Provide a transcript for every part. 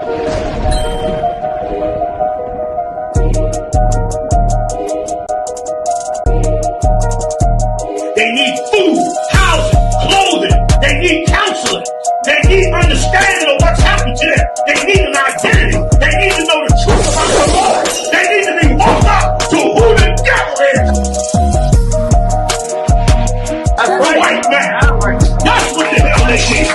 They need food, housing, clothing. They need counseling. They need understanding of what's happened to them. They need an identity. They need to know the truth about the Lord. They need to be woke up to who the devil is. The white man. That's what the hell they need.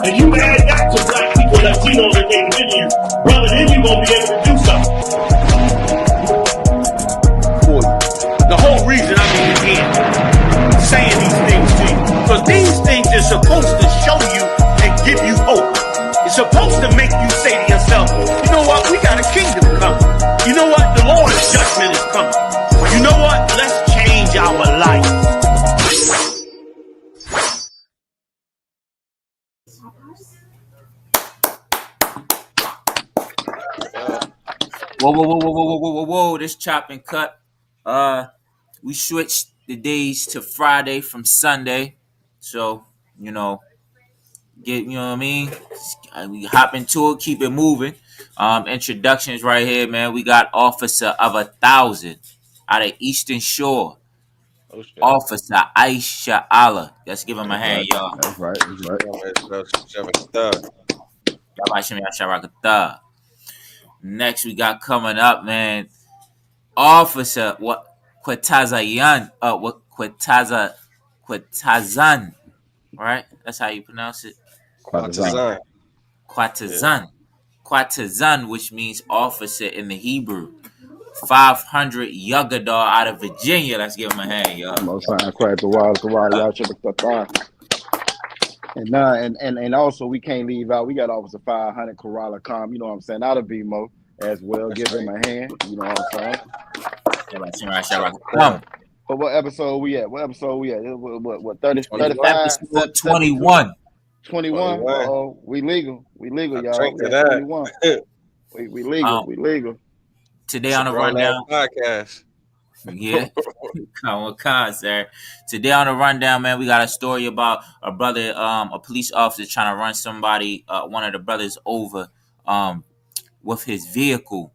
And you add that to black people, Latinos, and Native Indians, brother, then you're going to be able to do something. The whole reason I'm even here saying these things to you, because these things are supposed to show you and give you hope. It's supposed to make you say to yourself, you know what, we got a kingdom coming. You know what, the Lord's judgment is coming. You know what, let's change our life. Whoa, this chop and cut. We switched the days to Friday from Sunday. So, you know what I mean? We hop into it, keep it moving. Introductions right here, man. We got Officer of 1,000 out of Eastern Shore. Oh, shit. Officer Aisha Allah. Let's give him a hand, y'all. That's right. Next, we got coming up, man. Officer Quatazan. Quatazan. Right? That's how you pronounce it. Quatazan, which means officer in the Hebrew. 500 Yugadar out of Virginia. Let's give him a hand, y'all. And also we can't leave out. We got Officer 500 Kerala Calm. You know what I'm saying? Out of BMO as well. Give him a hand. You know what I'm saying? But what episode we at? What 30? 35? Episode 21. 21. Uh-oh. We legal, y'all. Drink We to at that. 21. We legal. We legal. Today on the rundown. Podcast. Yeah. Sir. Today on the rundown, man, we got a story about a brother, a police officer trying to run somebody, one of the brothers over with his vehicle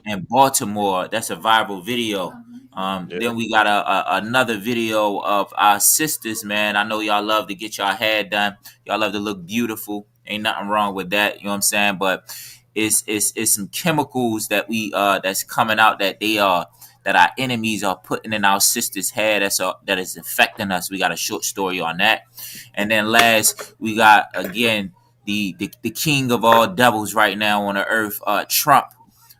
in Baltimore. That's a viral video. Then we got another video of our sisters, man. I know y'all love to get y'all hair done. Y'all love to look beautiful. Ain't nothing wrong with that. You know what I'm saying? But it's some chemicals that that's coming out that our enemies are putting in our sisters' hair that is affecting us. We got a short story on that. And then last, we got again the king of all devils right now on the earth, Trump.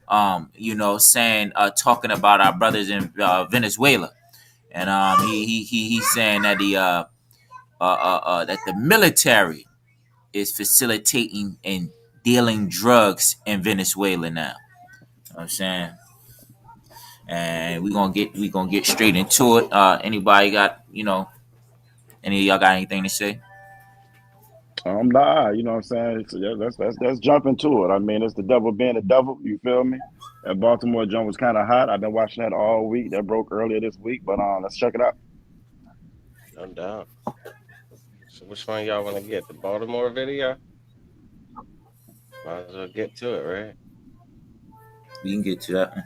Talking about our brothers in Venezuela, and he's saying that that the military is facilitating and dealing drugs in Venezuela now. You know what I'm saying, and we gonna get straight into it. Anybody got any of y'all got anything to say? Nah, you know what I'm saying? So let's jump into it. I mean, it's the devil being the devil, you feel me? That Baltimore jump was kind of hot. I've been watching that all week. That broke earlier this week, but let's check it out. No doubt. So which one y'all want to get? The Baltimore video? Might as well get to it, right? We can get to that one.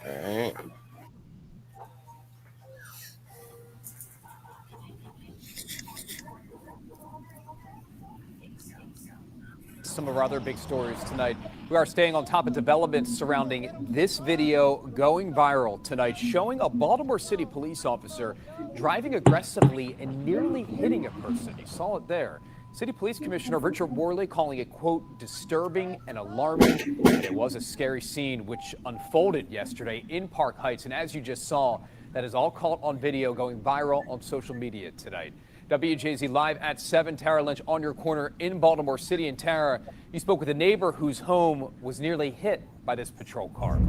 All right. Some of our other big stories tonight. We are staying on top of developments surrounding this video going viral tonight, showing a Baltimore City police officer driving aggressively and nearly hitting a person. You saw it there. City Police Commissioner Richard Worley calling it, quote, disturbing and alarming. And it was a scary scene which unfolded yesterday in Park Heights. And as you just saw, that is all caught on video going viral on social media tonight. WJZ live at 7. Tara Lynch on your corner in Baltimore City. And Tara, you spoke with a neighbor whose home was nearly hit by this patrol car.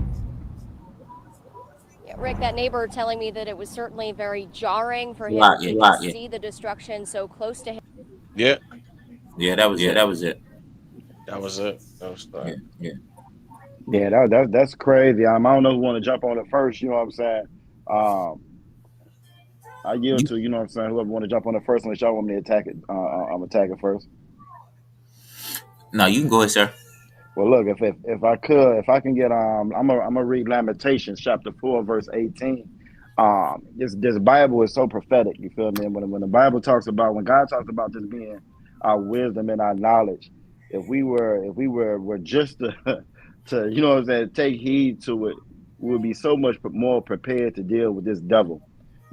Yeah, Rick, that neighbor telling me that it was certainly very jarring for him to see the destruction so close to him. Yeah, that was it. That was it. That was fun. Yeah, that's crazy. I don't know who want to jump on it first. You know what I'm saying? I yield to, you know what I'm saying, whoever want to jump on it first, unless y'all want me to attack it, I'm attack it first. No, you can go ahead, sir. Well, look, if I can get I'm gonna read Lamentations chapter 4 verse 18. This Bible is so prophetic. You feel me? And when the Bible talks about, when God talks about this being our wisdom and our knowledge, if we were just to you know what I'm saying, take heed to it, we would be so much more prepared to deal with this devil.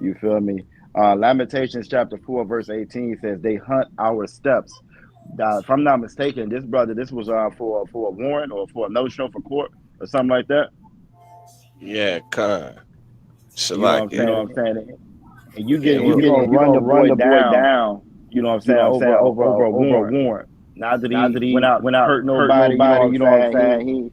You feel me? Lamentations chapter 4 verse 18 says they hunt our steps. If I'm not mistaken, this was for a warrant or for a notion for court or something like that. Yeah, con. You know what I'm saying? And you gonna run the boy down. You know what I'm saying? Over a warrant. Not that he went out hurt nobody. You know what I'm saying?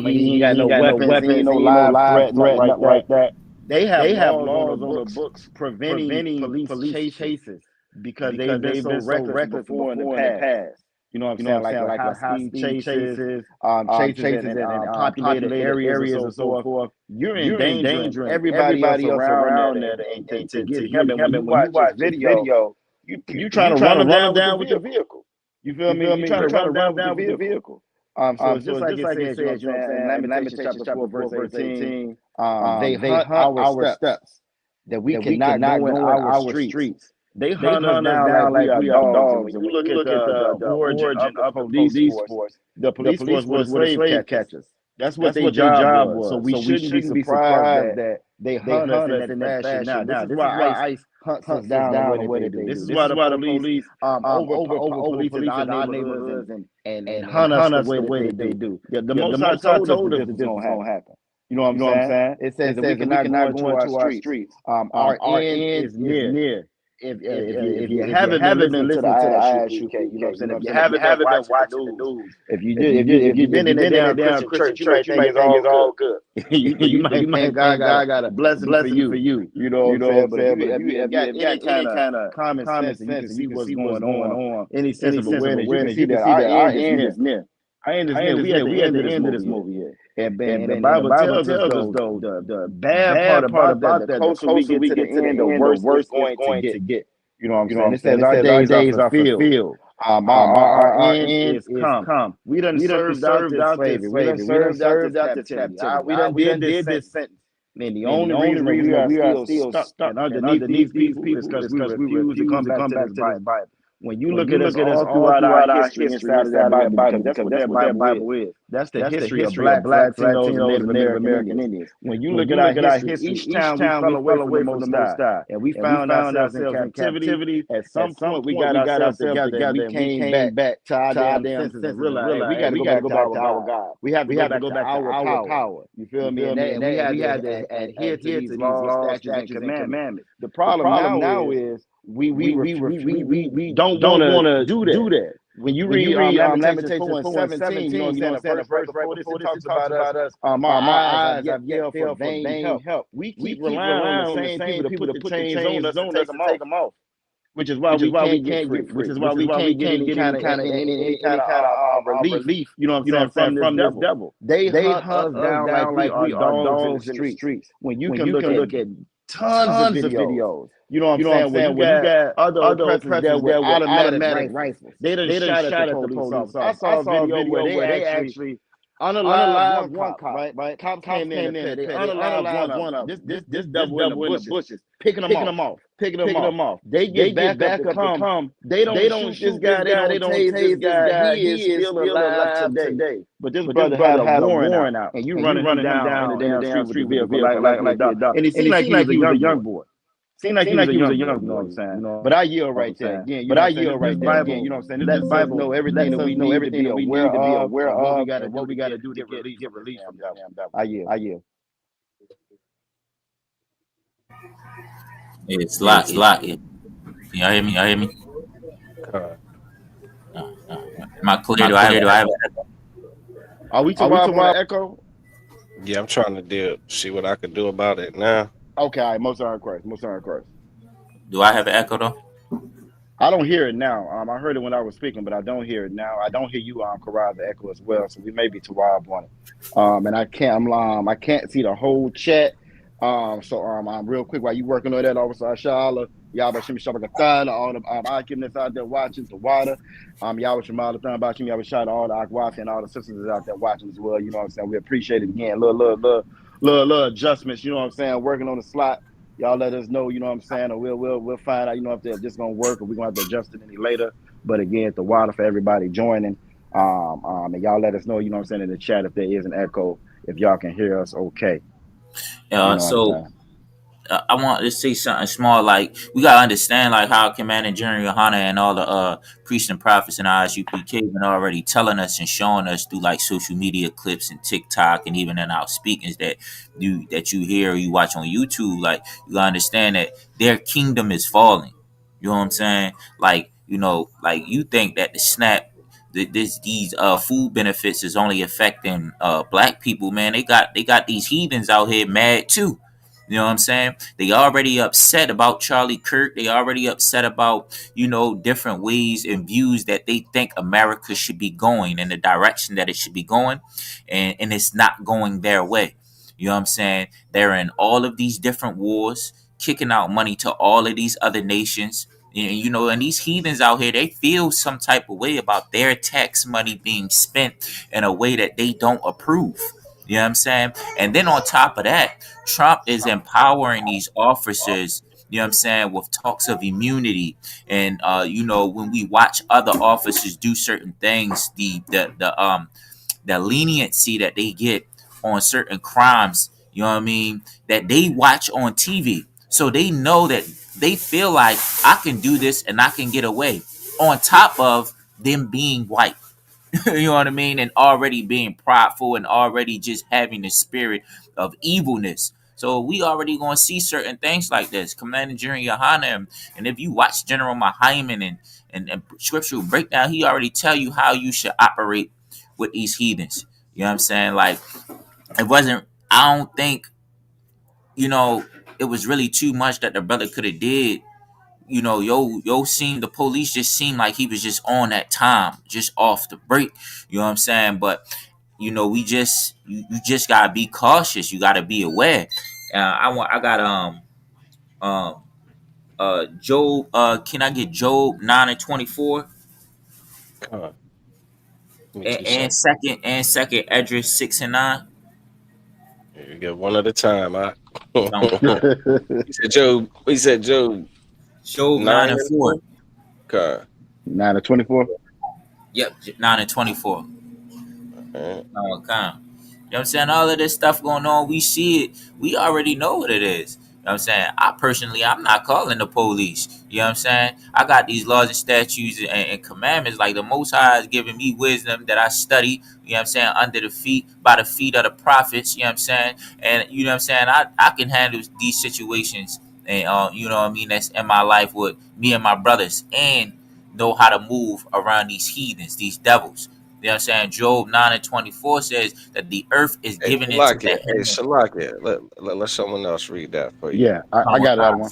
He got no weapons, he ain't no live threat, nothing like that. They have laws on the books preventing police chases because they've been so reckless before in the past. You know what I'm saying? Like high-speed chases in populated areas and so forth. You're endangering everybody else around that. And to get him, and when you watch this video, you trying to run him down with the vehicle. You feel me? You trying to run him down with the vehicle. So it's just like it says, you know what I'm saying? Lamentations chapter 4 verse 18. They hunt our steps that we cannot go in our streets. They hunt us down like we are dogs. And when you look at the origin of the police force, the police force was slave catchers. That's what their job was. So we shouldn't be surprised that they hunt us in that fashion. Now, this is why ICE hunts us down the way they do. This is why the police over police in our neighborhoods and hunt us the way they do. The Most High told us that this was going to happen. You know what I'm saying? It says that we cannot go into our streets. Our end is near. If you haven't been listening to the ISUK, you know what I'm saying? If you haven't been watching the news, if you've been in that damn Christian church, you might think it's all good. You might think God got a blessing for you. You know what I'm saying? But if you got any kind of common sense and you can see what's going on, any sense of awareness, you can see that our end is near. Our end is near. We at the end of this movie here. And the Bible tells us, though, the bad part about that, the closer we get to the end, the worse it's going to get. You know what I'm saying? It says our days are fulfilled. Our end is come. We done served out this slavery. We done served out this captivity. We done did this sentence. And the only reason we are still stuck underneath these people is because we refuse to come back to this Bible. When you look at us all throughout our history inside of that Bible, that's what that Bible is. That's the history of black, Latinos, and Native American Indians. When you look at our history, each time we fell away from the Most High, and we found ourselves in captivity. At some point, we got ourselves together, and we came back to our damn senses and realized we got to go back to our God. We have to go back to our power. You feel me? And we had to adhere to these laws, statutes, and commandments. The problem now is we don't want to do that. When you read Lamentations 4:17, you know what I'm saying? The verse before this, it talks about us. Our eyes have yet for vain help. We keep relying on the same people to put the chains on us and take them off. Which is why we can't get free. Which is why we can't get any kind of relief. You know what I'm saying? From this devil. They hunt us down like we are dogs in the streets. When you can look at tons of videos. You know what I'm saying? When you got other oppressors there with automatic rifles. They done shot at the police officer. I saw a video where they actually unalived one cop, right? Cops came in and they unalived one of them. This devil in the bushes, picking them off. They get back up to come. They don't shoot this guy. They don't tase this guy. He is still alive today. But this brother had a warrant out, and you running him down the damn street vehicle like a dog. And it seemed like he was a young boy. Seemed like he was a young boy, you know what I'm saying? But I yield right there again. You know what I'm saying? This Bible know everything that we need to be aware of. What we got to do to get release from that. I yield. It's locked. Y'all hear me? Am I clear? Do I have an echo? Are we talking about echo? Yeah, I'm trying to see what I can do about it now. Okay, all right, most of our Christ. Do I have an echo though? I don't hear it now. I heard it when I was speaking, but I don't hear it now. I don't hear you, Karai, the echo as well. So we may be too wild on it. And I can't see the whole chat. Real quick, while you working on that, Officer Ashala, y'all Shimmy Shabakatan, all the Akim that's out there watching, the water, y'all Shamala Thon Bashim, y'all shout all the Akwafi and all the sisters that's out there watching as well. You know what I'm saying? We appreciate it again. Little adjustments, you know what I'm saying? Working on the slot. Y'all let us know, you know what I'm saying, or we'll find out, you know, if they're just gonna work or we're gonna have to adjust it any later. But again, the water for everybody joining. And y'all let us know, you know what I'm saying, in the chat if there is an echo, if y'all can hear us okay. You know so I want to say something small. Like, we gotta understand, like, how Commander General Yohana and all the priests and prophets in ISUPK been already telling us and showing us through like social media clips and TikTok and even in our speakings that you hear or you watch on YouTube. Like, you gotta understand that their kingdom is falling. You know what I'm saying? Like, you know, like, you think that the SNAP, these food benefits is only affecting black people. Man, they got these heathens out here mad too. You know what I'm saying? They already upset about Charlie Kirk. They already upset about, you know, different ways and views that they think America should be going in the direction that it should be going. And it's not going their way. You know what I'm saying? They're in all of these different wars, kicking out money to all of these other nations. You know, and these heathens out here, they feel some type of way about their tax money being spent in a way that they don't approve. You know what I'm saying? And then on top of that, Trump is empowering these officers, you know what I'm saying, with talks of immunity. And you know, when we watch other officers do certain things, the leniency that they get on certain crimes, you know what I mean, that they watch on TV. So they know that they feel like I can do this and I can get away, on top of them being white. You know what I mean? And already being prideful and already just having the spirit of evilness. So we already going to see certain things like this. Commander General Yohana, and if you watch General Mahayman and scriptural breakdown, he already tell you how you should operate with these heathens. You know what I'm saying? Like, it wasn't, I don't think, you know, it was really too much that the brother could have did. You know, the police just seemed like he was just on that time, just off the break. You know what I'm saying? But, you know, you just gotta be cautious. You gotta be aware. I got Job. Can I get Job 9:24? And second Edris 6 and 9. You get one at a time, huh? He said Job. Job 9 and 4. Okay. 9 and 24. Yep, 9 and 24. Okay. You know what I'm saying? All of this stuff going on, we see it. We already know what it is. You know what I'm saying? I'm not calling the police. You know what I'm saying? I got these laws and statutes and commandments, like the Most High is giving me wisdom that I study, you know what I'm saying, by the feet of the prophets, you know what I'm saying? And, you know what I'm saying, I can handle these situations, and, you know what I mean, that's in my life with me and my brothers, and know how to move around these heathens, these devils. You know what I'm saying? Job 9 and 24 says that the earth is given into the hand. Hey, Shalakia, let someone else read that for you. Yeah, I got that one.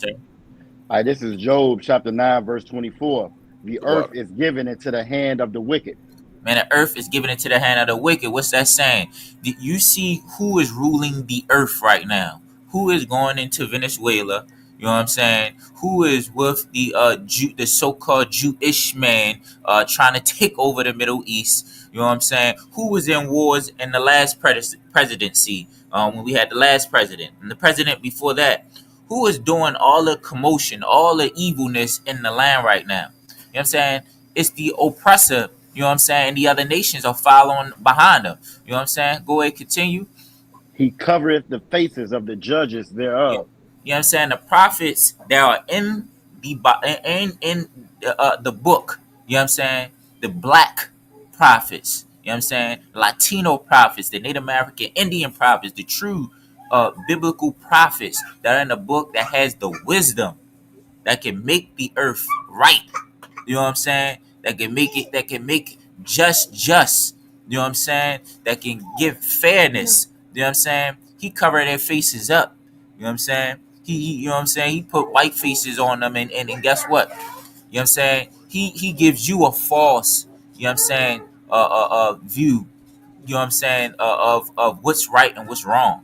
All right, this is Job chapter 9, verse 24. The earth is given into the hand of the wicked. Man, the earth is given into the hand of the wicked. What's that saying? You see who is ruling the earth right now? Who is going into Venezuela? You know what I'm saying? Who is with the so-called Jewish man trying to take over the Middle East? You know what I'm saying? Who was in wars in the last presidency when we had the last president? And the president before that? Who is doing all the commotion, all the evilness in the land right now? You know what I'm saying? It's the oppressor, you know what I'm saying? The other nations are following behind them. You know what I'm saying? Go ahead, continue. He covereth the faces of the judges thereof. Yeah. You know what I'm saying? The prophets that are in the book, you know what I'm saying? The black prophets, you know what I'm saying? Latino prophets, the Native American Indian prophets, the true biblical prophets that are in the book that has the wisdom that can make the earth right. You know what I'm saying? That can make just. You know what I'm saying? That can give fairness. You know what I'm saying? He covered their faces up. You know what I'm saying? He you know what I'm saying? He put white faces on them, and guess what? You know what I'm saying? He gives you a false, you know what I'm saying, view, you know what I'm saying, of what's right and what's wrong.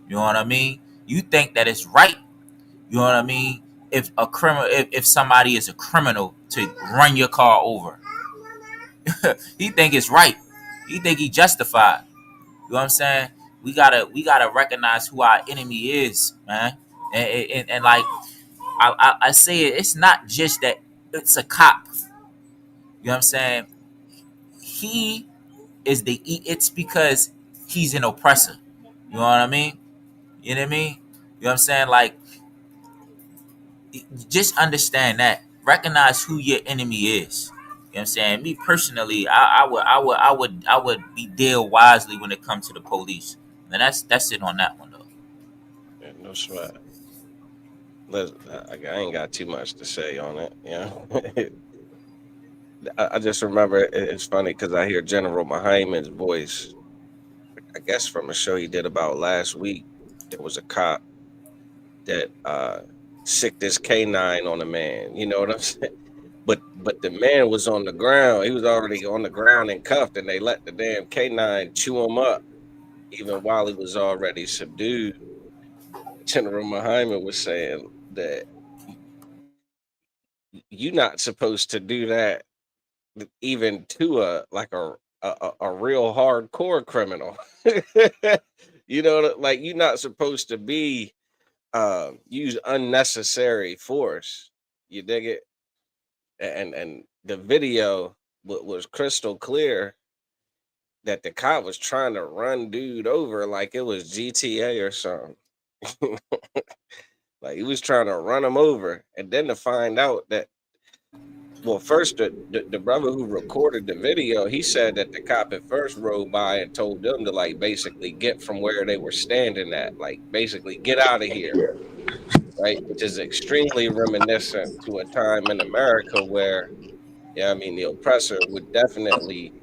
You know what I mean? You think that it's right. You know what I mean? If a criminal, if somebody is a criminal to run your car over, he think it's right. He think he justified. You know what I'm saying? We gotta recognize who our enemy is, man. And like I say it, it's not just that it's a cop. You know what I'm saying? He is it's because he's an oppressor. You know what I mean? You know what I mean? You know what I'm saying? Like, just understand that. Recognize who your enemy is. You know what I'm saying? Me personally, I would be deal wisely when it comes to the police. And that's it on that one though. Yeah, no sweat. I ain't got too much to say on it. Yeah. I just remember it's funny because I hear General Muhammad's voice. I guess from a show he did about last week. There was a cop that sicked this K9 on a man. You know what I'm saying? But the man was on the ground. He was already on the ground and cuffed, and they let the damn K9 chew him up, even while he was already subdued. General Muhammad was saying that you're not supposed to do that, even to a real hardcore criminal. You know, like you're not supposed to be use unnecessary force. You dig it? And the video was crystal clear that the cop was trying to run dude over like it was GTA or something. Like he was trying to run him over, and then to find out that, well, first the brother who recorded the video, he said that the cop at first rode by and told them to like basically get from where they were standing at, like basically get out of here, right? Which is extremely reminiscent to a time in America where, yeah, I mean, the oppressor would definitely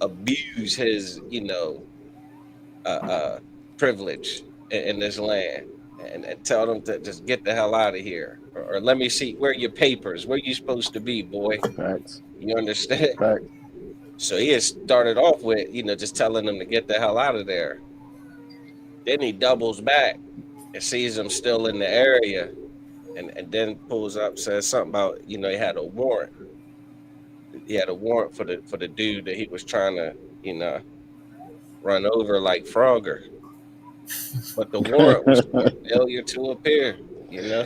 abuse his, privilege in this land. And tell them to just get the hell out of here, or let me see where your papers, where you supposed to be, boy. Facts. You understand? Facts. So he had started off with, just telling them to get the hell out of there. Then he doubles back and sees them still in the area, and then pulls up, says something about, he had a warrant. He had a warrant for the dude that he was trying to, run over like Frogger. But the warrant was failure to appear,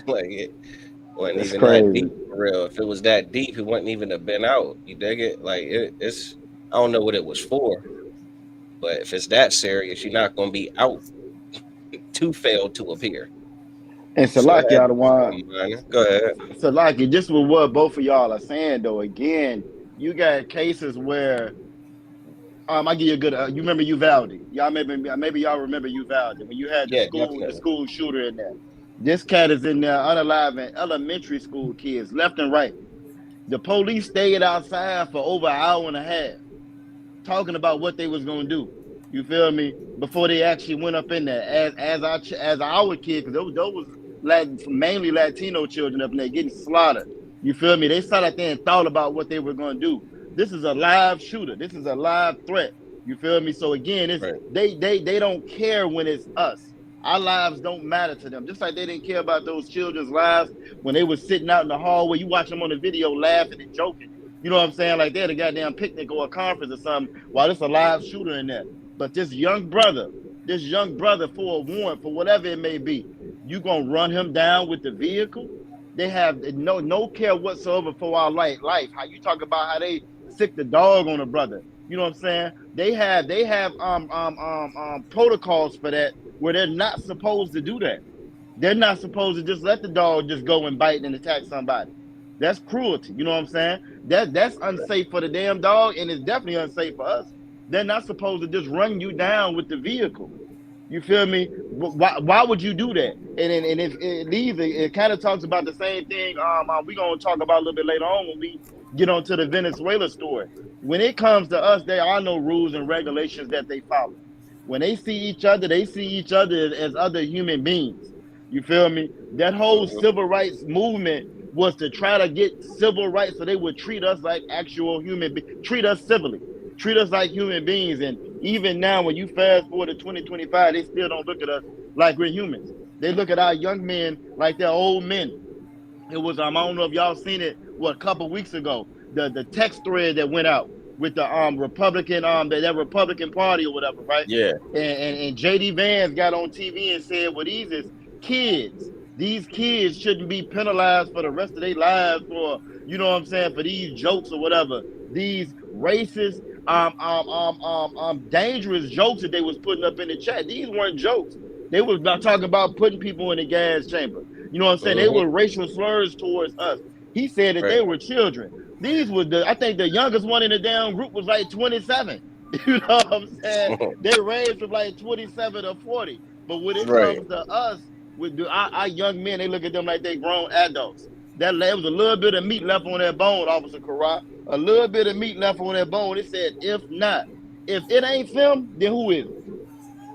like it wasn't even that deep for real. If it was that deep, it wouldn't even have been out. You dig it? Like it's, I don't know what it was for, but if it's that serious, you're not going to be out to fail to appear. And Salaki, y'all the one. Go ahead. Salaki, just with what both of y'all are saying, though, again, you got cases where. I give you a good. You remember Uvalde? Y'all maybe y'all remember Uvalde when you had the school shooter in there. This cat is in there unaliving elementary school kids left and right. The police stayed outside for over an hour and a half, talking about what they was gonna do. You feel me? Before they actually went up in there, as our kids, because those was mainly Latino children up in there getting slaughtered. You feel me? They sat out there and thought about what they were gonna do. This is a live shooter. This is a live threat. You feel me? So again, it's right. They don't care when it's us. Our lives don't matter to them. Just like they didn't care about those children's lives when they were sitting out in the hallway. You watch them on the video laughing and joking. You know what I'm saying? Like they're at a goddamn picnic or a conference or something while there's a live shooter in there. But this young brother for a warrant, for whatever it may be, you gonna run him down with the vehicle? They have no care whatsoever for our life. How you talk about how they sick the dog on a brother. You know what I'm saying? They have protocols for that where they're not supposed to do that. They're not supposed to just let the dog just go and bite and attack somebody. That's cruelty. You know what I'm saying? That's unsafe for the damn dog, and it's definitely unsafe for us. They're not supposed to just run you down with the vehicle. You feel me? Why would you do that? And if it leaves, it kind of talks about the same thing. We're gonna talk about a little bit later on when we get onto the Venezuela story. When it comes to us, there are no rules and regulations that they follow. When they see each other as other human beings. You feel me? That whole civil rights movement was to try to get civil rights so they would treat us like actual human beings, treat us civilly, treat us like human beings. And even now, when you fast forward to 2025, they still don't look at us like we're humans. They look at our young men like they're old men. It was I don't know if y'all seen it a couple weeks ago. The text thread that went out with the Republican that Republican Party or whatever, right? Yeah. And JD Vance got on TV and said, well, these is kids. These kids shouldn't be penalized for the rest of their lives for, you know what I'm saying, for these jokes or whatever. These racist, dangerous jokes that they was putting up in the chat. These weren't jokes. They was not talking about putting people in the gas chamber. You know what I'm saying? They were racial slurs towards us. He said that they were children. These were I think the youngest one in the damn group was like 27. You know what I'm saying? They ranged from like 27 to 40. But when it comes to us, with our young men, they look at them like they grown adults. There was a little bit of meat left on that bone, Officer Karat. A little bit of meat left on that bone. It said, if not, if it ain't them, then who is it?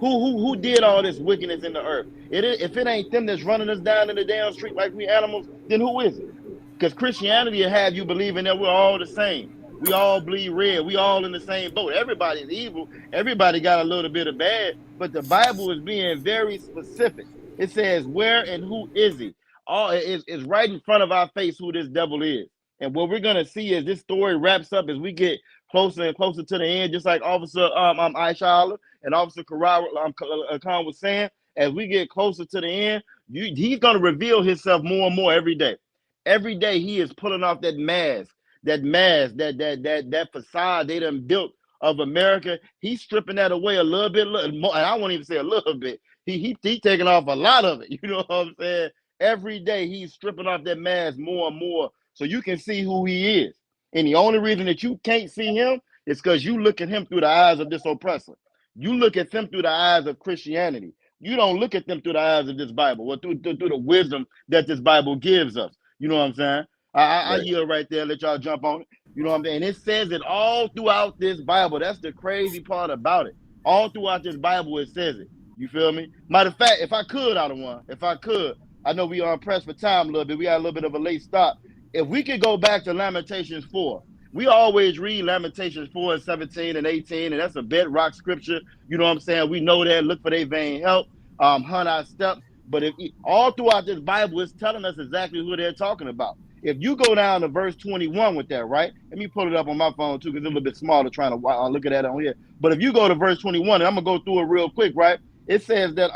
Who did all this wickedness in the earth? If it ain't them that's running us down in the damn street like we animals, then who is it? Because Christianity will have you believing that we're all the same. We all bleed red. We all in the same boat. Everybody's evil. Everybody got a little bit of bad. But the Bible is being very specific. It says, where and who is he? It's right in front of our face who this devil is. And what we're going to see as this story wraps up as we get closer and closer to the end, just like Officer Aisha Allah and Officer Khan was saying, as we get closer to the end, he's going to reveal himself more and more every day. Every day he is pulling off that mask, that facade they done built of America. He's stripping that away a little bit more, and I won't even say a little bit. He taking off a lot of it. You know what I'm saying? Every day he's stripping off that mask more and more so you can see who he is. And the only reason that you can't see him is because you look at him through the eyes of this oppressor. You look at them through the eyes of Christianity. You don't look at them through the eyes of this Bible or through the wisdom that this Bible gives us. You know what I'm saying? I yield right there, let y'all jump on it. You know what I'm saying? And it says it all throughout this Bible. That's the crazy part about it. All throughout this Bible, it says it. You feel me? Matter of fact, if I could, I know we are pressed for time a little bit. We got a little bit of a late stop. If we could go back to Lamentations 4, we always read Lamentations 4 and 17 and 18, and that's a bedrock scripture. You know what I'm saying? We know that. Look for their vain help. Hunt our steps. But all throughout this Bible, it's telling us exactly who they're talking about. If you go down to verse 21 with that, right? Let me pull it up on my phone too, because it's a little bit smaller trying to look at that on here. But if you go to verse 21, and I'm gonna go through it real quick, right? It says that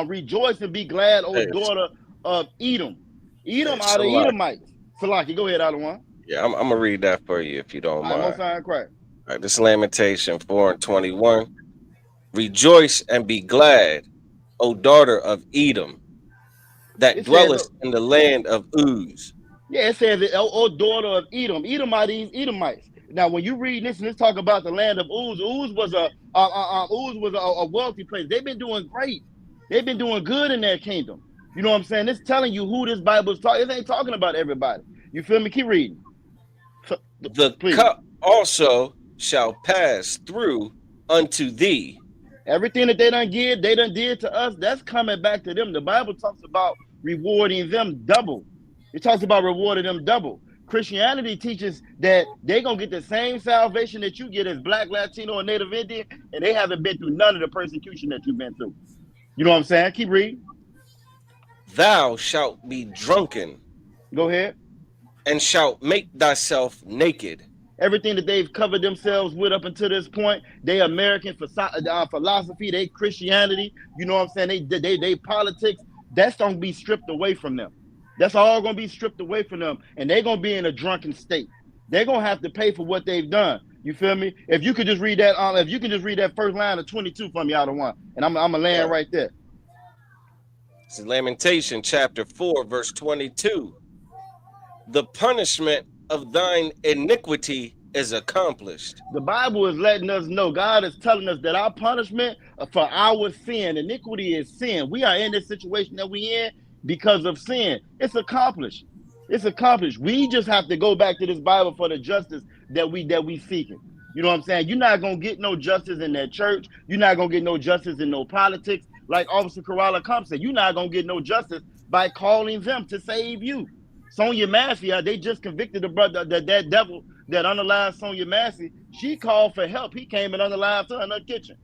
rejoice and be glad, O daughter of Edom. Edom are the Edomites. Salaki, go ahead, Adawan. Yeah, I'm gonna read that for you if you don't mind. I'm gonna crack. All right, this is Lamentation 4 and 21. Rejoice and be glad, O daughter of Edom, that dwellest in the land of Uz. Yeah, it says, O daughter of Edom. Edom are these Edomites. Now, when you read this, let's talk about the land of Uz. Uz was a wealthy place. They've been doing great. They've been doing good in their kingdom. You know what I'm saying? It's telling you who this Bible is talking. It ain't talking about everybody. You feel me? Keep reading. The cup also shall pass through unto thee. Everything that they done did to us, that's coming back to them. The Bible talks about rewarding them double. It talks about rewarding them double. Christianity teaches that they're going to get the same salvation that you get as Black, Latino, and Native Indian, and they haven't been through none of the persecution that you've been through. You know what I'm saying? Keep reading. Thou shalt be drunken. Go ahead. And shalt make thyself naked. Everything that they've covered themselves with up until this point, they American philosophy, they Christianity, you know what I'm saying? They politics, that's going to be stripped away from them. That's all going to be stripped away from them, and they're going to be in a drunken state. They're going to have to pay for what they've done. You feel me? If you could just read that, first line of 22 from me out of one, and I'm gonna land right there. This is Lamentation chapter 4, verse 22. The punishment of thine iniquity is accomplished. The Bible is letting us know, God is telling us that our punishment for our sin, iniquity is sin. We are in this situation that we in because of sin. It's accomplished. It's accomplished. We just have to go back to this Bible for the justice that we seeking. You know what I'm saying? You're not going to get no justice in that church. You're not going to get no justice in no politics. Like Officer Karala Kump said, you're not going to get no justice by calling them to save you. Sonia Massey, they just convicted the brother, that devil that underlies Sonia Massey. She called for help. He came and underlied her in her kitchen.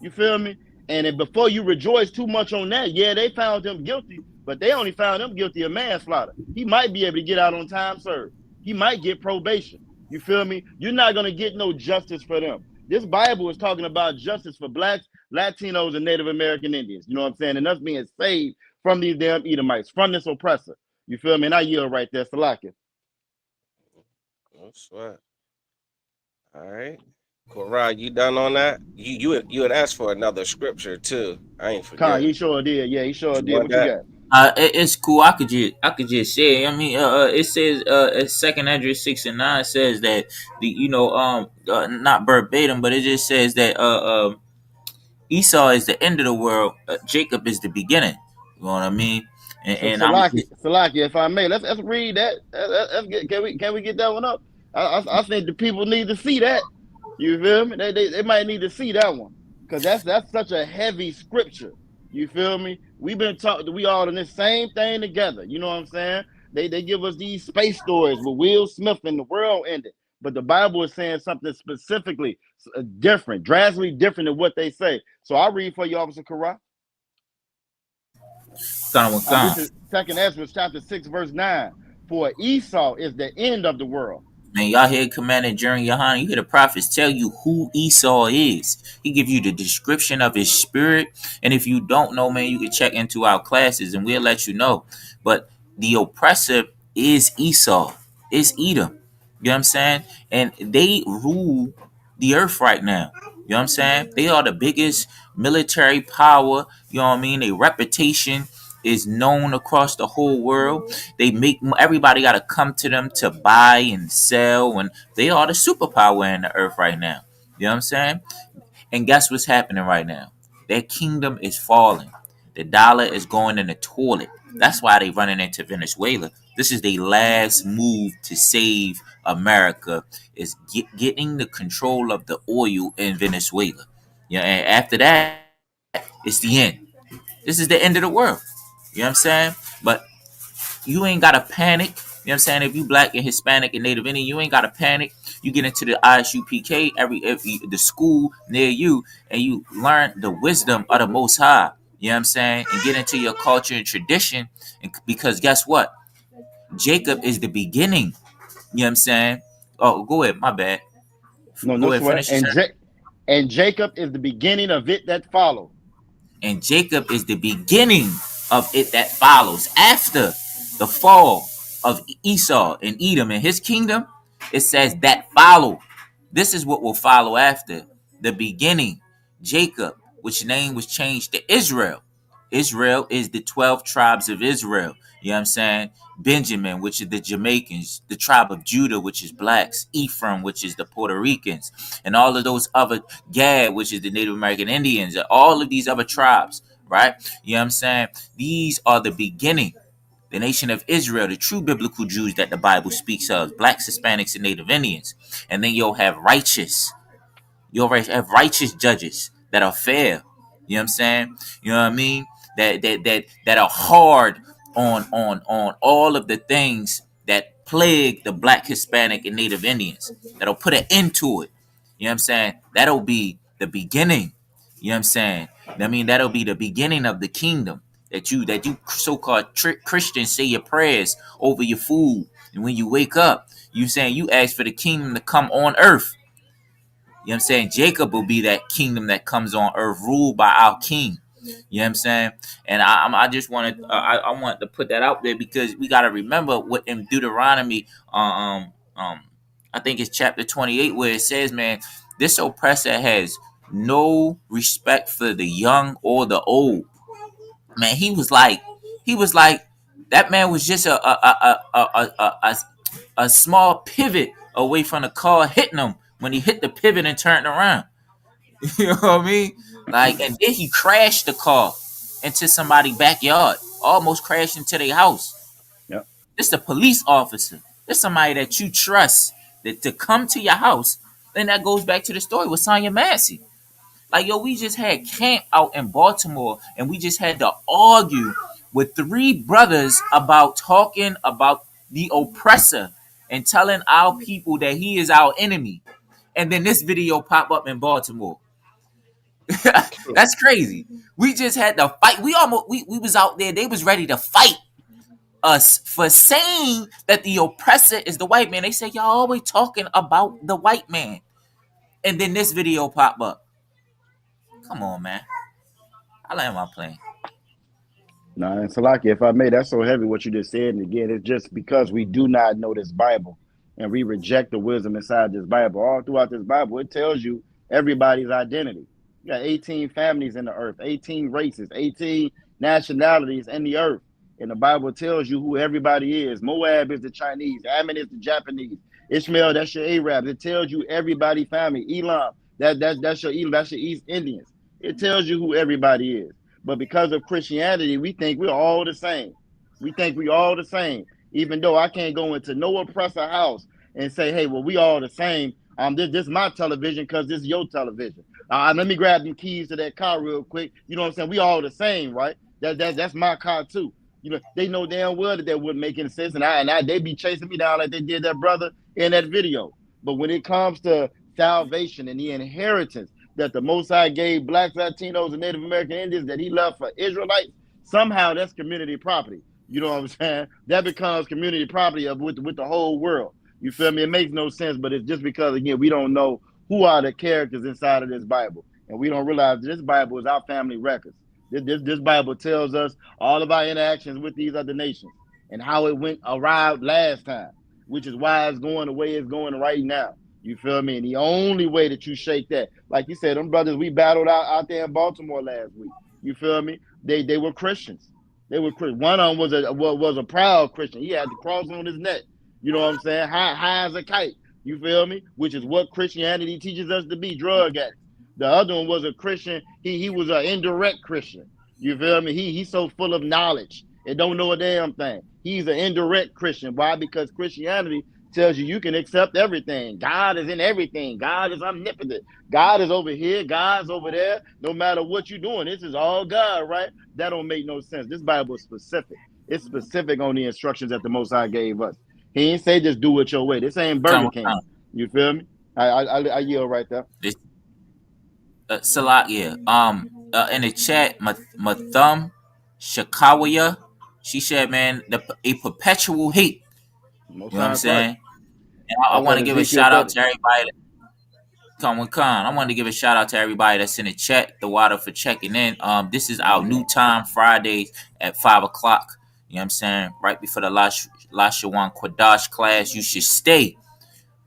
You feel me? And before you rejoice too much on that, yeah, they found him guilty, but they only found him guilty of manslaughter. He might be able to get out on time served. He might get probation. You feel me? You're not going to get no justice for them. This Bible is talking about justice for blacks, Latinos, and Native American Indians. You know what I'm saying? And us being saved from these damn Edomites, from this oppressor. You feel me? And I yield right there, Salakia. No sweat. All right. Koran, you done on that? You had asked for another scripture too. I ain't forget. Khan, he sure did. Yeah, he sure did. What you got? It's cool. I could just say. I mean, it says, 2nd Esdras 6 and 9 says that not verbatim, but it just says that Esau is the end of the world. Jacob is the beginning. You know what I mean? And Salakia, if I may, let's read that. Can we get that one up? I think the people need to see that. You feel me? They might need to see that one because that's such a heavy scripture. You feel me? We've been talking. We all in this same thing together. You know what I'm saying? They give us these space stories with Will Smith and the world ended, but the Bible is saying something specifically different, drastically different than what they say. So I'll read for you, Officer Kara. This is 2nd Esdras chapter 6 verse 9. For Esau is the end of the world. Man, y'all hear Commander Jerry Yohanan, you hear the prophets tell you who Esau is. He give you the description of his spirit. And if you don't know, man, you can check into our classes and we'll let you know. But the oppressor is Esau, is Edom. You know what I'm saying? And they rule the earth right now. You know what I'm saying? They are the biggest military power. You know what I mean? Their reputation is known across the whole world. They make everybody got to come to them to buy and sell, and they are the superpower in the earth right now. You know what I'm saying? And guess what's happening right now? Their kingdom is falling. The dollar is going in the toilet. That's why they running into Venezuela. This is their last move to save America, is getting the control of the oil in Venezuela. Yeah, and after that, it's the end. This is the end of the world. You know what I'm saying? But you ain't got to panic. You know what I'm saying? If you black and Hispanic and Native Indian, you ain't got to panic. You get into the ISUPK, the school near you, and you learn the wisdom of the Most High. You know what I'm saying? And get into your culture and tradition. Because guess what? Jacob is the beginning. You know what I'm saying? Oh, go ahead. My bad. No sweat. And Jacob is the beginning of it that follows. And Jacob is the beginning of it that follows. After the fall of Esau and Edom and his kingdom, it says that follow. This is what will follow after the beginning. Jacob, which name was changed to Israel. Israel is the 12 tribes of Israel. You know what I'm saying? Benjamin, which is the Jamaicans, the tribe of Judah, which is blacks, Ephraim, which is the Puerto Ricans, and all of those other, Gad, which is the Native American Indians, all of these other tribes, right? You know what I'm saying? These are the beginning. The nation of Israel, the true biblical Jews that the Bible speaks of, blacks, Hispanics, and Native Indians. And then you'll have righteous judges that are fair. You know what I'm saying? You know what I mean? That are hard on all of the things that plague the black, Hispanic, and Native Indians. That'll put an end to it. You know what I'm saying? That'll be the beginning. You know what I'm saying? I mean, that'll be the beginning of the kingdom. That you so-called Christians say your prayers over your food. And when you wake up, you saying you ask for the kingdom to come on earth. You know what I'm saying? Jacob will be that kingdom that comes on earth, ruled by our king. You know what I'm saying? And I just wanted I want to put that out there because we got to remember what in Deuteronomy, I think it's chapter 28, where it says, man, this oppressor has no respect for the young or the old. Man, he was like that man was just a small pivot away from the car hitting him when he hit the pivot and turned around. You know what I mean? Like, and then he crashed the car into somebody's backyard, almost crashed into their house. Yep. This is a police officer. This is somebody that you trust that to come to your house. Then that goes back to the story with Sonya Massey. Like, yo, we just had camp out in Baltimore, and we just had to argue with 3 brothers about talking about the oppressor and telling our people that he is our enemy. And then this video pop up in Baltimore. That's crazy. We just had to fight. We was out there. They was ready to fight us for saying that the oppressor is the white man. They say y'all always talking about the white man, and then this video pop up. Come on, man. I land my plane. Nah, and Salaki, if I may, that's so heavy what you just said. And again, it's just because we do not know this Bible and we reject the wisdom inside this Bible. All throughout this Bible, it tells you everybody's identity. You got 18 families in the earth, 18 races, 18 nationalities in the earth. And the Bible tells you who everybody is. Moab is the Chinese, Ammon is the Japanese, Ishmael, that's your Arabs. It tells you everybody family. Elam, that's your East Indians. It tells you who everybody is. But because of Christianity, we think we're all the same. We think we all the same. Even though I can't go into no oppressor house and say, hey, well, we all the same. This is my television because this is your television. Let me grab them keys to that car real quick. You know what I'm saying? We all the same, right? That's my car too. You know, they know damn well that wouldn't make any sense. And they be chasing me down like they did that brother in that video. But when it comes to salvation and the inheritance that the Most High gave blacks, Latinos, and Native American Indians that he left for Israelites, somehow that's community property. You know what I'm saying? That becomes community property with the whole world. You feel me? It makes no sense, but it's just because, again, we don't know who are the characters inside of this Bible. And we don't realize this Bible is our family records. This Bible tells us all of our interactions with these other nations and how it arrived last time, which is why it's going the way it's going right now. You feel me? And the only way that you shake that, like you said, them brothers we battled out there in Baltimore last week. You feel me? They were Christians. They were Christians. One of them was a proud Christian. He had the cross on his neck. You know what I'm saying? High as a kite. You feel me? Which is what Christianity teaches us to be, drug addicts. The other one was a Christian. He was an indirect Christian. You feel me? He's so full of knowledge and don't know a damn thing. He's an indirect Christian. Why? Because Christianity tells you can accept everything. God is in everything. God is omnipotent. God is over here. God's over there. No matter what you're doing, this is all God, right? That don't make no sense. This Bible is specific. It's specific on the instructions that the Most High gave us. He ain't say just do it your way. This ain't Burger King. You feel me? I yield right there. Salakia. In the chat, Mathum Shakawaya, she said, man, a perpetual hate. You know what I'm saying? And I want to give a shout out to everybody. I wanted to give a shout out to everybody that's in the chat, the water for checking in. This is our new time, Fridays at 5 o'clock. You know what I'm saying? Right before the Lashawan Quadash class. You should stay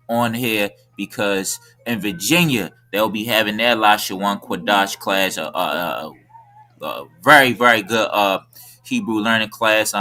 on here because in Virginia, they'll be having their Lashawan Quadash class, very, very good Hebrew learning class.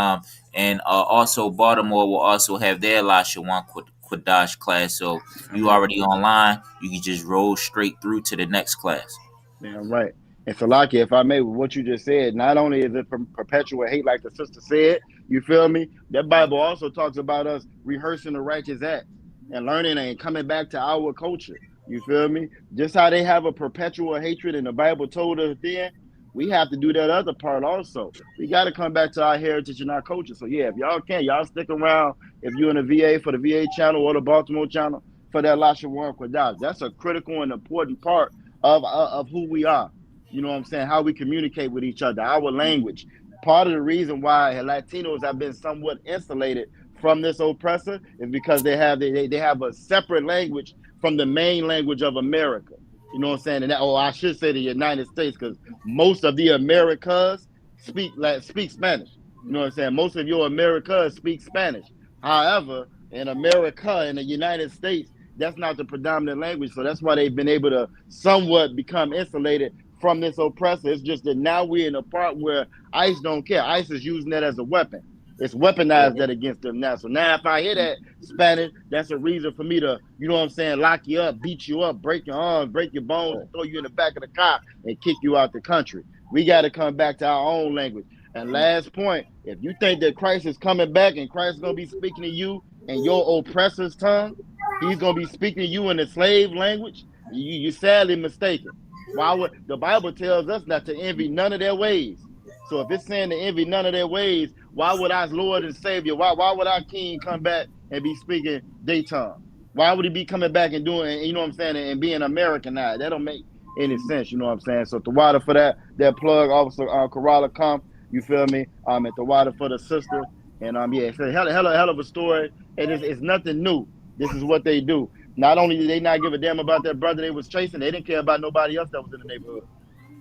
And also Baltimore will also have their Lashawan Quadash class. So you already online, you can just roll straight through to the next class. Yeah, right. And Salaki, if I may, with what you just said, not only is it perpetual hate, like the sister said, you feel me? That Bible also talks about us rehearsing the righteous acts and learning and coming back to our culture. You feel me? Just how they have a perpetual hatred and the Bible told us then, we have to do that other part also. We got to come back to our heritage and our culture. So yeah, if y'all can, y'all stick around. If you're in the VA for the VA channel or the Baltimore channel for that Lashawan Quadash, that's a critical and important part of who we are. You know what I'm saying? How we communicate with each other, our language. Part of the reason why Latinos have been somewhat insulated from this oppressor is because they have a separate language from the main language of America. You know what I'm saying? And I should say the United States, because most of the Americas speak Spanish. You know what I'm saying? Most of your Americas speak Spanish. However, in America, in the United States, that's not the predominant language. So that's why they've been able to somewhat become insulated from this oppressor. It's just that now we're in a part where ICE don't care. ICE is using that as a weapon. It's weaponized that against them now. So now if I hear that Spanish, that's a reason for me to, you know what I'm saying, lock you up, beat you up, break your arms, break your bones, and throw you in the back of the car and kick you out the country. We got to come back to our own language. And last point, if you think that Christ is coming back and Christ is going to be speaking to you in your oppressor's tongue, he's going to be speaking to you in the slave language, you're sadly mistaken. Why would the Bible tells us not to envy none of their ways? So if it's saying to envy none of their ways, why would our Lord and Savior, why would our King come back and be speaking their tongue? Why would he be coming back and doing, you know what I'm saying, and being Americanized? That don't make any sense. You know what I'm saying? So the water for that plug, Officer Corrala come. You feel me? At the water for the sister, and yeah, it's a hell of a story, and it's nothing new. This is what they do. Not only did they not give a damn about their brother they was chasing, they didn't care about nobody else that was in the neighborhood.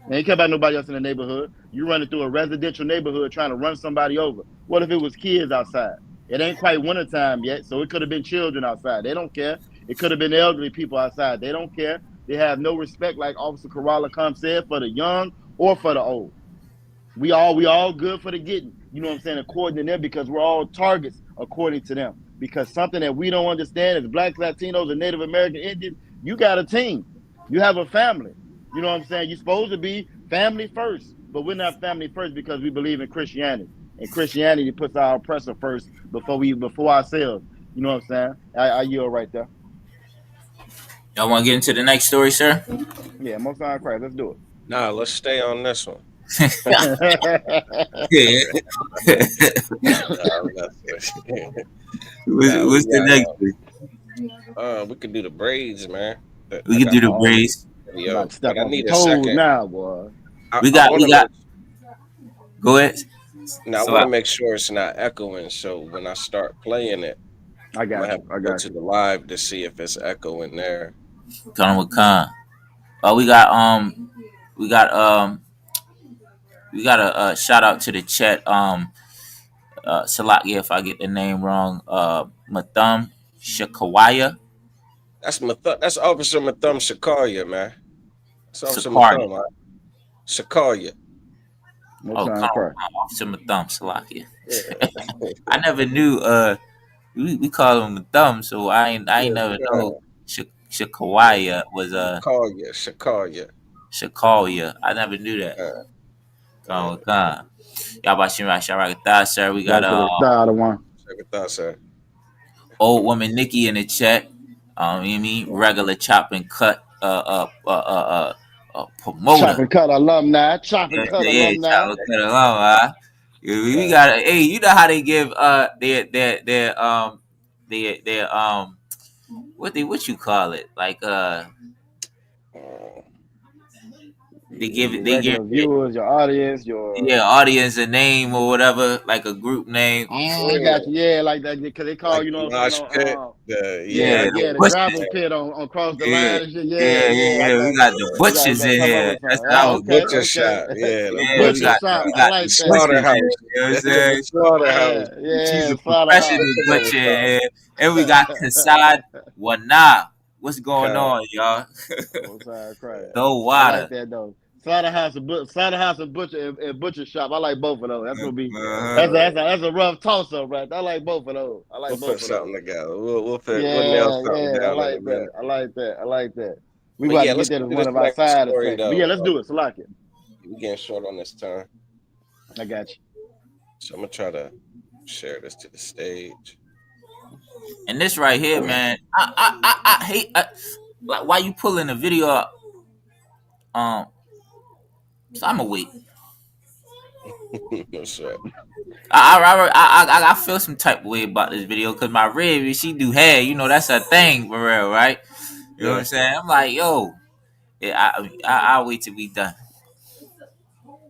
They didn't care about nobody else in the neighborhood. You running through a residential neighborhood trying to run somebody over. What if it was kids outside? It ain't quite wintertime yet, so it could have been children outside. They don't care. It could have been elderly people outside. They don't care. They have no respect, like Officer Corrala said, for the young or for the old. We all good for the getting, you know what I'm saying, according to them, because we're all targets according to them. Because something that we don't understand as Blacks, Latinos, and Native American Indians, you got a team. You have a family. You know what I'm saying? You're supposed to be family first, but we're not family first because we believe in Christianity. And Christianity puts our oppressor first before ourselves. You know what I'm saying? I yield right there. Y'all want to get into the next story, sir? Yeah, Most High Christ. Let's do it. Nah, let's stay on this one. What's the next one? We could do the braids, man. We could do the braids. Yo, but I need a second. Now, boy. We got. Go ahead. Now I want to make sure it's not echoing. So when I start playing it, I got go to the live to see if it's echoing there. Come with Khan. We got a shout out to the chat. Salakia, if I get the name wrong, Matham Shakawaya. That's Officer Matham Shakaria, man. That's Officer Matham. Shakaria. Officer Matham Salakia. Yeah. I never knew. We call him Matham, so I ain't never know Shakawaya was Shakaria. I never knew that. Y'all about Sharakatha, sir. We got sir. Old woman Nikki in the chat. You know what I mean? Regular chop and cut promoter. Chop and cut alumni. Chop and cut alumni. Chop and cut alumni. We got hey, you know how they give their what you call it? Like they give viewers, your audience, audience a name or whatever, like a group name. I got you. Yeah, like that because they call like the gravel pit on cross the line and shit. Yeah. We got the butchers in here. That's our butcher shop. Yeah, we got the slaughterhouse. You know what I'm saying? Slaughterhouse. She's a professional butcher in here. And we got Kasad Wana. What's going on, y'all? No water. I like that though. Slaughterhouse and butcher shop. I like both of those. That's gonna be that's a rough toss up, right? I like both of those. We'll put something together. We'll nail something down. I like that. We got to get that as one of our side effects. But yeah, let's do it. Salakia. We're getting short on this time. I got you. So I'm gonna try to share this to the stage. And this right here, man, I hate like why you pulling the video up. So I'm gonna wait. No sweat. I feel some type of way about this video because my rib, she do hair, you know, that's her thing for real, right? You know what I'm saying? I'm like, yo, I'll wait till we done. All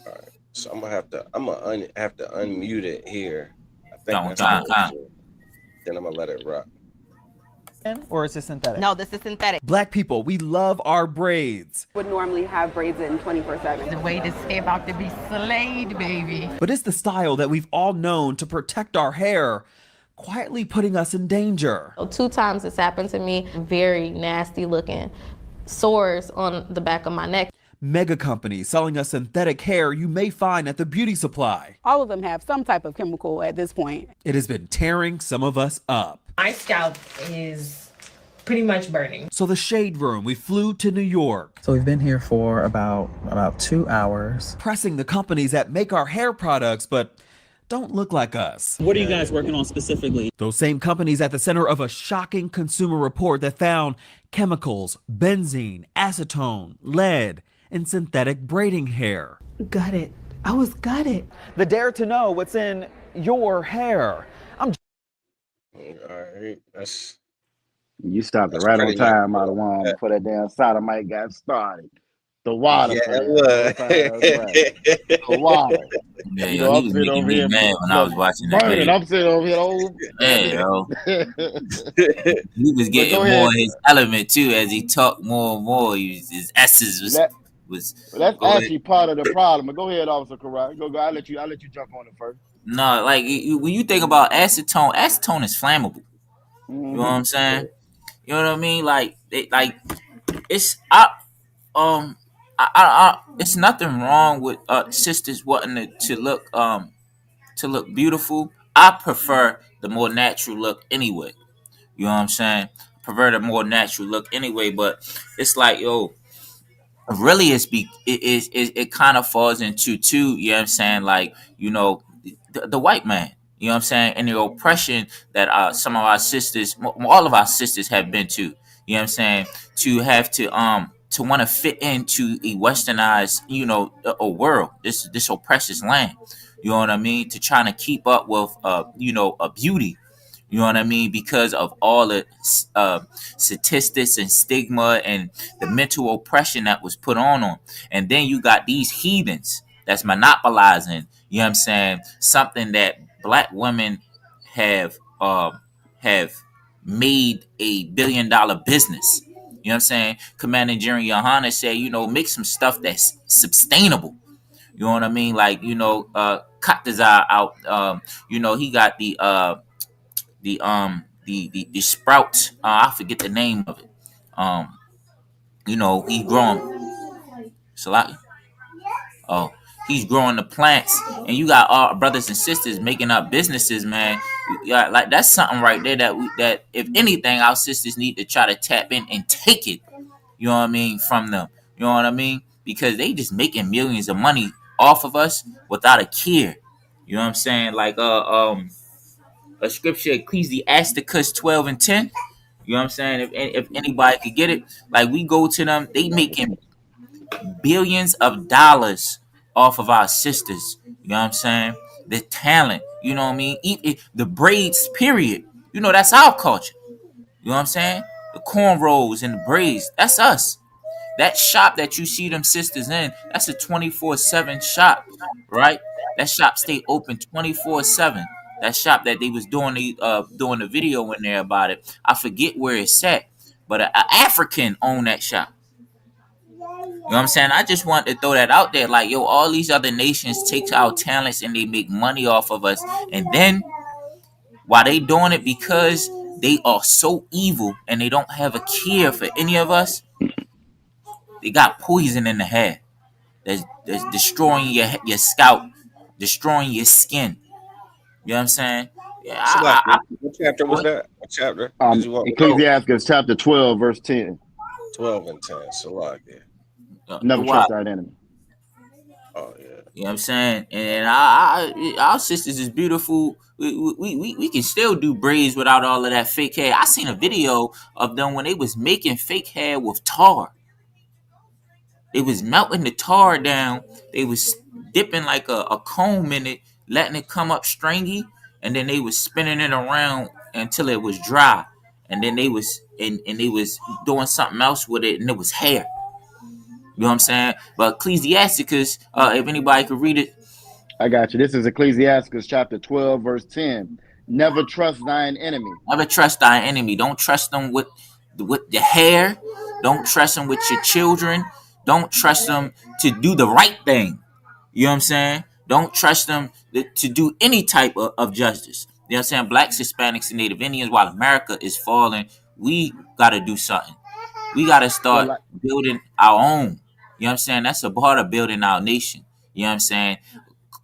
right, so I'm gonna have to unmute it here. I think then I'm gonna let it rock. Or is this synthetic? No, this is synthetic. Black people, we love our braids. Would normally have braids in 24/7. The way to stay about to be slayed, baby. But it's the style that we've all known to protect our hair, quietly putting us in danger. 2 times it's happened to me. Very nasty looking sores on the back of my neck. Mega companies selling us synthetic hair you may find at the beauty supply. All of them have some type of chemical at this point. It has been tearing some of us up. My scalp is pretty much burning. So the Shade Room, we flew to New York. So we've been here for about 2 hours. Pressing the companies that make our hair products, but don't look like us. What are you guys working on specifically? Those same companies at the center of a shocking consumer report that found chemicals, benzene, acetone, lead, and synthetic braiding hair. Gutted. I was gutted. The dare to know what's in your hair. All right, You stopped it That's right on pretty much time out of what one that. before that damn sodomite got started. The water Yeah, for it them. Both times right. The water. Yeah, You yo, know, he I'm was sitting making over me here, mad when I was watching that burning. video. I'm sitting over here, old. Man, yo, he was But go getting more ahead. in his element too as he talked more and more. His S's was That's go ahead. actually part of the problem. But go ahead, Officer Karai. Go. I'll let you jump on it first. No, like when you think about acetone, acetone is flammable. You know what I'm saying? Correct. You know what I mean? Like it's it's nothing wrong with sisters wanting to look beautiful. I prefer the more natural look anyway. You know what I'm saying? Prefer the more natural look anyway, but it's like, yo, really it kind of falls into two, you know what I'm saying? Like, you know, the white man, you know what I'm saying, and the oppression that some of our sisters, all of our sisters have been to, you know what I'm saying, to have to want to fit into a westernized, you know, a world, this oppressive land, you know what I mean, to trying to keep up with you know, a beauty, you know what I mean? Because of all the statistics and stigma and the mental oppression that was put on them. And then you got these heathens that's monopolizing, you know what I'm saying, something that black women have have made $1 billion business. You know what I'm saying? Commander General Yohana said, you know, make some stuff that's sustainable. You know what I mean? Like, you know, cut this out. You know, he got the sprout. I forget the name of it. You know, he's growing. Salaki. Oh, he's growing the plants, and you got our brothers and sisters making up businesses, man. Yeah, like that's something right there that if anything, our sisters need to try to tap in and take it. You know what I mean from them. You know what I mean, because they just making millions of money off of us without a care. You know what I'm saying? Like a scripture, Ecclesiasticus 12:10. You know what I'm saying? If anybody could get it, like we go to them, they making billions of dollars off of our sisters. You know what I'm saying? The talent, you know what I mean? The braids, period. You know, that's our culture. You know what I'm saying? The cornrows and the braids, that's us. That shop that you see them sisters in, that's a 24/7 shop, right? That shop stay open 24/7. That shop that they was doing the video in there about it. I forget where it's at, but an African owned that shop. You know what I'm saying? I just want to throw that out there. Like, yo, all these other nations take our talents and they make money off of us. And then while they doing it because they are so evil and they don't have a care for any of us, they got poison in the head that's destroying your scalp, destroying your skin. You know what I'm saying? Yeah, What chapter was that? What chapter did you want? Ecclesiastes chapter 12, verse 10. 12 and 10. Salaki. Never trust our enemy. Oh yeah. You know what I'm saying? And our sisters is beautiful. We can still do braids without all of that fake hair. I seen a video of them when they was making fake hair with tar. They was melting the tar down. They was dipping like a comb in it, letting it come up stringy, and then they was spinning it around until it was dry. And then they was and they was doing something else with it, and it was hair. You know what I'm saying? But Ecclesiasticus, if anybody could read it. I got you. This is Ecclesiasticus chapter 12, verse 10. Never trust thine enemy. Never trust thine enemy. Don't trust them with the hair. Don't trust them with your children. Don't trust them to do the right thing. You know what I'm saying? Don't trust them to do any type of justice. You know what I'm saying? Blacks, Hispanics, and Native Indians, while America is falling, we got to do something. We got to start building our own. You know what I'm saying? That's a part of building our nation. You know what I'm saying?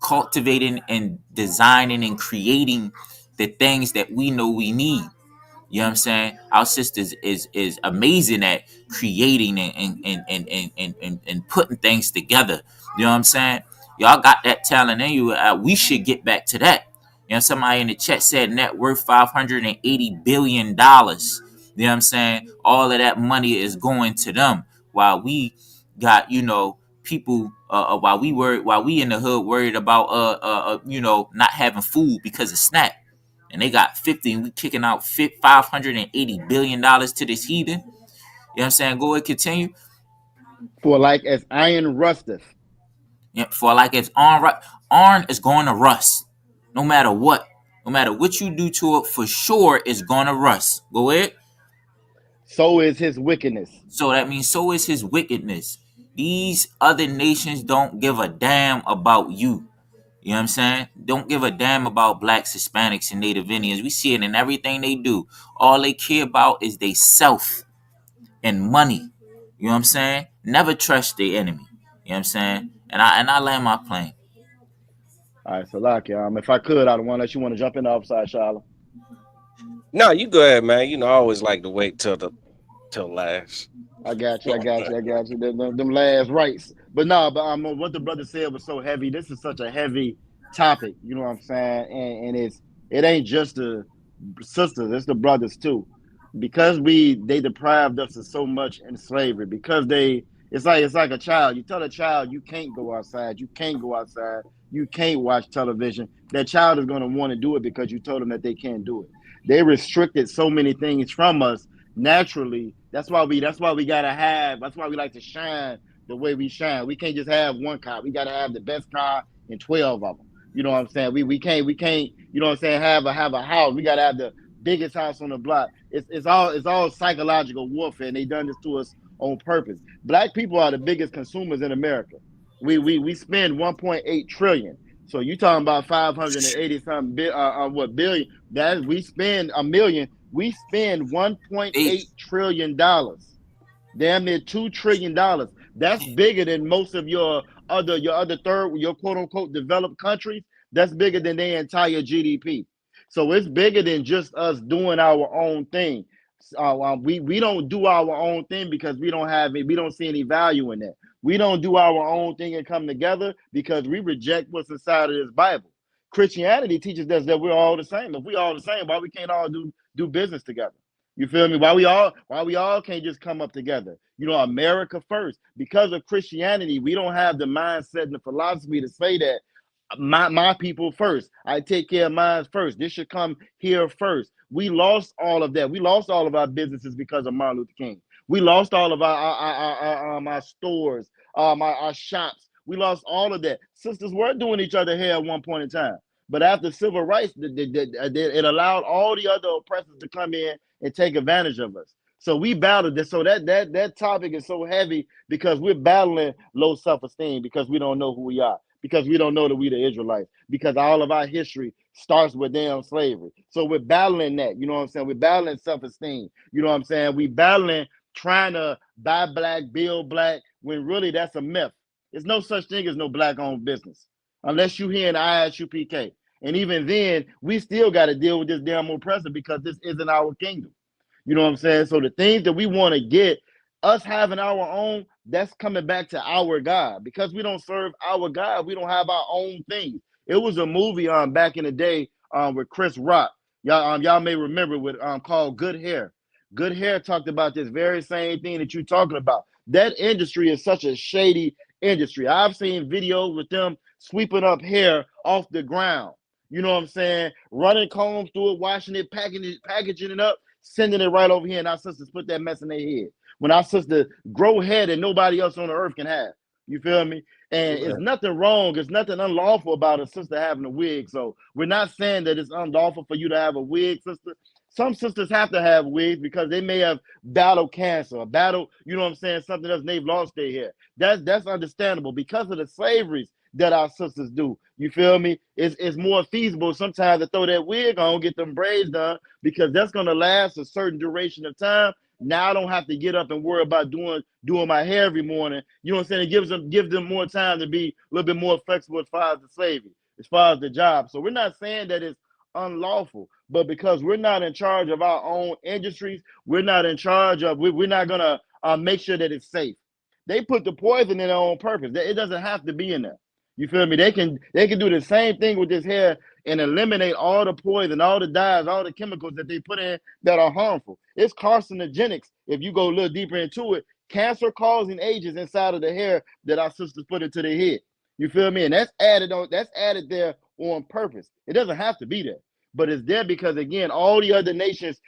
Cultivating and designing and creating the things that we know we need. You know what I'm saying? Our sisters is amazing at creating and putting things together. You know what I'm saying? Y'all got that talent in you. We should get back to that. You know, somebody in the chat said net worth $580 billion. You know what I'm saying? All of that money is going to them, while we got, you know, people. While we in the hood worried about you know, not having food because of SNAP. and they got 50, and we kicking out $580 billion to this heathen. You know what I'm saying? Go ahead, continue. For like as iron rusteth. Yeah, for like as iron is going to rust, no matter what. No matter what you do to it, for sure it's going to rust. Go ahead. So is his wickedness. So that means so is his wickedness. These other nations don't give a damn about you. You know what I'm saying? Don't give a damn about blacks, Hispanics, and Native Indians. We see it in everything they do. All they care about is they self and money. You know what I'm saying? Never trust the enemy. You know what I'm saying? And I land my plane. All right, so if I could, I'd want to let you want to jump in the offside, Charlotte. No, you go ahead, man. You know, I always like to wait till last. I got you. Them last rights. But what the brother said was so heavy. This is such a heavy topic. You know what I'm saying? And it ain't just the sisters, it's the brothers too. Because they deprived us of so much in slavery. Because it's like a child. You tell a child you can't go outside. You can't go outside. You can't watch television. That child is going to want to do it because you told them that they can't do it. They restricted so many things from us naturally. That's why we gotta have. That's why we like to shine the way we shine. We can't just have one car. We gotta have the best car and 12 of them. You know what I'm saying? We can't. You know what I'm saying? Have a house. We gotta have the biggest house on the block. It's all psychological warfare, and they done this to us on purpose. Black people are the biggest consumers in America. We spend 1.8 trillion. So you talking about 580 something billion? That we spend $1 million. We spend $1.8 trillion. Damn near $2 trillion. That's bigger than most of your quote unquote developed countries. That's bigger than their entire GDP. So it's bigger than just us doing our own thing. We don't do our own thing because we don't see any value in that. We don't do our own thing and come together because we reject what's inside of this Bible. Christianity teaches us that we're all the same. If we all the same, why we can't all do business together? You feel me? Why we all can't just come up together? You know, America first. Because of Christianity, we don't have the mindset and the philosophy to say that my people first. I take care of mine first. This should come here first. We lost all of that. We lost all of our businesses because of Martin Luther King. We lost all of our stores, our shops. We lost all of that. Sisters were doing each other hair at one point in time. But after civil rights, it allowed all the other oppressors to come in and take advantage of us. So we battled this. So that topic is so heavy because we're battling low self-esteem because we don't know who we are, because we don't know that we the Israelites, because all of our history starts with damn slavery. So we're battling that. You know what I'm saying? We're battling self-esteem. You know what I'm saying? We battling trying to buy black, build black, when really that's a myth. There's no such thing as no black-owned business unless you hear an ISUPK. And even then, we still got to deal with this damn oppressor because this isn't our kingdom. You know what I'm saying? So the things that we want to get, us having our own, that's coming back to our God. Because we don't serve our God, we don't have our own thing. It was a movie back in the day with Chris Rock. Y'all may remember with called Good Hair. Good Hair talked about this very same thing that you're talking about. That industry is such a shady industry. I've seen videos with them sweeping up hair off the ground. You know what I'm saying? Running combs through it, washing it, packaging it up, sending it right over here, and our sisters put that mess in their head. When our sisters grow hair that nobody else on the earth can have. You feel me? And it's nothing wrong. It's nothing unlawful about a sister having a wig. So we're not saying that it's unlawful for you to have a wig, sister. Some sisters have to have wigs because they may have battled cancer, you know what I'm saying, something else, and they've lost their hair. That's understandable because of the slaveries that our sisters do. You feel me? It's more feasible sometimes to throw that wig on, get them braids done, because that's going to last a certain duration of time. Now I don't have to get up and worry about doing my hair every morning. You know what I'm saying? It gives them more time to be a little bit more flexible as far as the slavery, as far as the job. So we're not saying that it's unlawful, but because we're not in charge of our own industries, we're not in charge of, we're not going to make sure that it's safe. They put the poison in on purpose. It doesn't have to be in there. You feel me? They can do the same thing with this hair and eliminate all the poison, all the dyes, all the chemicals that they put in that are harmful. It's carcinogenics. If you go a little deeper into it, cancer-causing agents inside of the hair that our sisters put into their head. You feel me? And that's added there on purpose. It doesn't have to be there. but it's there because, again, all the other nations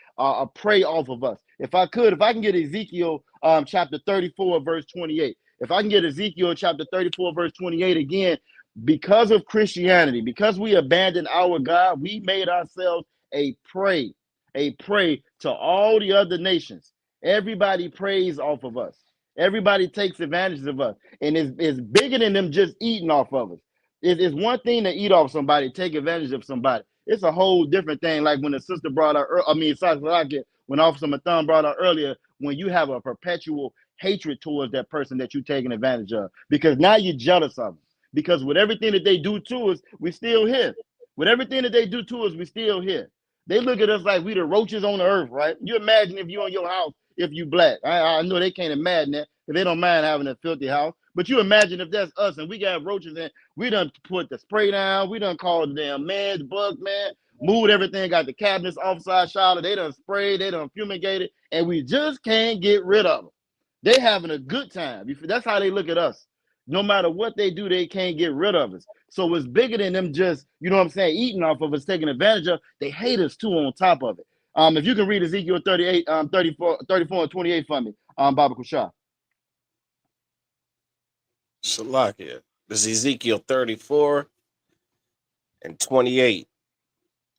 prey off of us. If I can get Ezekiel chapter 34, verse 28. If I can get Ezekiel chapter 34, verse 28 again, because of Christianity, because we abandoned our God, we made ourselves a prey to all the other nations. Everybody preys off of us. Everybody takes advantage of us. And it's bigger than them just eating off of us. It's one thing to eat off somebody, take advantage of somebody. It's a whole different thing. Like when the sister brought out, when Officer Matham brought out earlier, when you have a perpetual hatred towards that person that you're taking advantage of, because now you're jealous of them. Because with everything that they do to us, we still here. With everything that they do to us, we still here. They look at us like we the roaches on the earth, right? You imagine if you in your house, if you black. I know they can't imagine that, if they don't mind having a filthy house. But you imagine if that's us and we got roaches and we done put the spray down, we done called the damn man, the bug man, moved everything, got the cabinets offside shower, they done sprayed, they done fumigated, and we just can't get rid of them. They having a good time. That's how they look at us. No matter what they do, they can't get rid of us. So it's bigger than them just, you know what I'm saying, eating off of us, taking advantage of. They hate us too on top of it. If you can read Ezekiel 34 and 28 for me, Baba Kushah. Salakia. This is Ezekiel 34 and 28.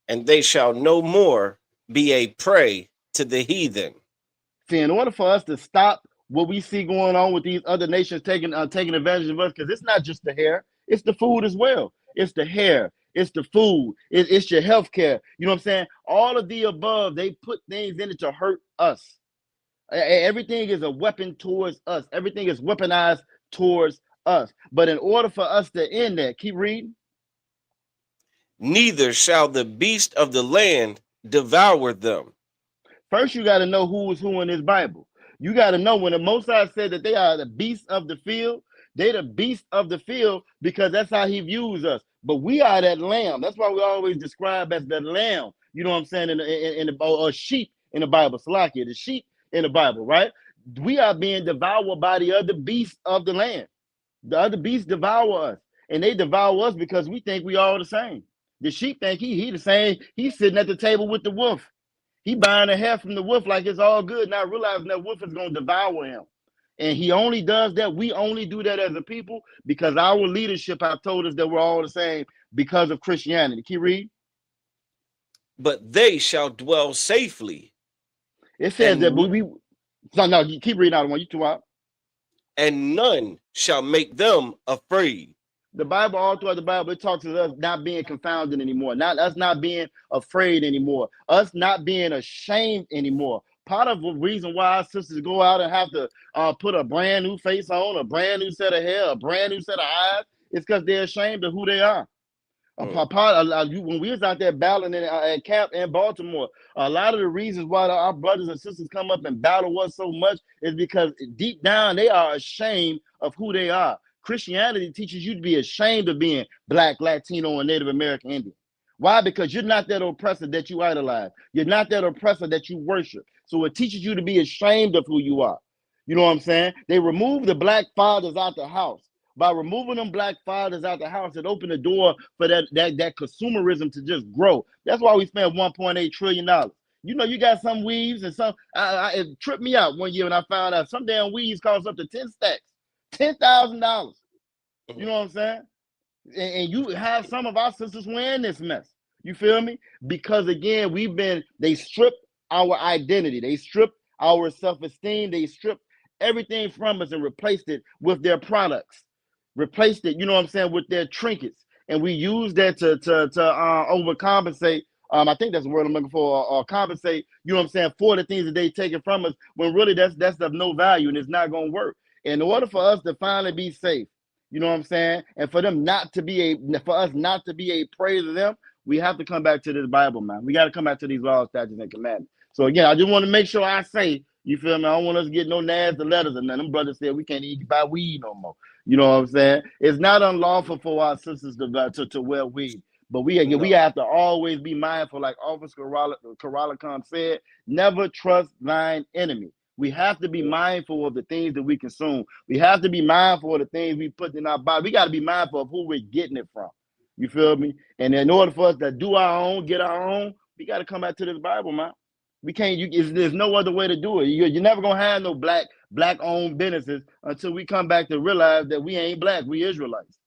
And they shall no more be a prey to the heathen. See, in order for us to stop what we see going on with these other nations taking advantage of us, because it's not just the hair, it's the food as well. It's the hair, it's the food, it's your health care. You know what I'm saying? All of the above, they put things in it to hurt us. Everything is a weapon towards us. Everything is weaponized towards us. But in order for us to end that, keep reading. Neither shall the beast of the land devour them. First, you got to know who is who in this Bible. You got to know when the Most High said that they are the beasts of the field, they the beasts of the field because that's how he views us. But we are that lamb. That's why we always describe as the lamb. You know what I'm saying? In the sheep in the Bible. Salakia, the sheep in the Bible, right? We are being devoured by the other beasts of the land. The other beasts devour us. And they devour us because we think we all the same. The sheep think he the same. He's sitting at the table with the wolf. He buying a hair from the wolf like it's all good, not realizing that wolf is going to devour him. And he only does that. We only do that as a people because our leadership have told us that we're all the same because of Christianity. Keep read. But they shall dwell safely. It says that no, you keep reading out one. You two out. And none shall make them afraid. The Bible, all throughout the Bible, it talks about us not being confounded anymore, us not being afraid anymore, us not being ashamed anymore. Part of the reason why our sisters go out and have to put a brand new face on, a brand new set of hair, a brand new set of eyes, is because they're ashamed of who they are. When we was out there battling at camp in Baltimore, a lot of the reasons why our brothers and sisters come up and battle us so much is because deep down they are ashamed of who they are. Christianity teaches you to be ashamed of being Black, Latino, and Native American Indian. Why? Because you're not that oppressor that you idolize. You're not that oppressor that you worship. So it teaches you to be ashamed of who you are. You know what I'm saying? They removed the Black fathers out the house. By removing them Black fathers out the house, it opened the door for that consumerism to just grow. That's why we spent $1.8 trillion. You know, you got some weaves and some. It tripped me out one year when I found out some damn weaves cost up to 10 stacks. $10,000. You know what I'm saying? And you have some of our sisters wearing this mess. You feel me? Because again, they stripped our identity. They stripped our self-esteem. They stripped everything from us and replaced it with their products. Replaced it, you know what I'm saying, with their trinkets. And we use that to overcompensate. I think that's the word I'm looking for, or compensate, you know what I'm saying, for the things that they taken from us, when really that's of no value and it's not going to work. In order for us to finally be safe, you know what I'm saying, and for us not to be a prey to them, we have to come back to this Bible, man. We got to come back to these laws, statutes, and commandments. So again, I just want to make sure I say, you feel me? I don't want us to get no nasty letters and them brothers said we can't even buy weed no more. You know what I'm saying? It's not unlawful for our sisters to wear weed. But we have to always be mindful, like Officer Karala said, never trust thine enemy. We have to be mindful of the things that we consume. We have to be mindful of the things we put in our body. We got to be mindful of who we're getting it from. You feel me? And in order for us to do our own, get our own, we got to come back to this Bible, man. We can't. There's no other way to do it. You're never gonna have no black owned businesses until we come back to realize that we ain't black. We Israelites.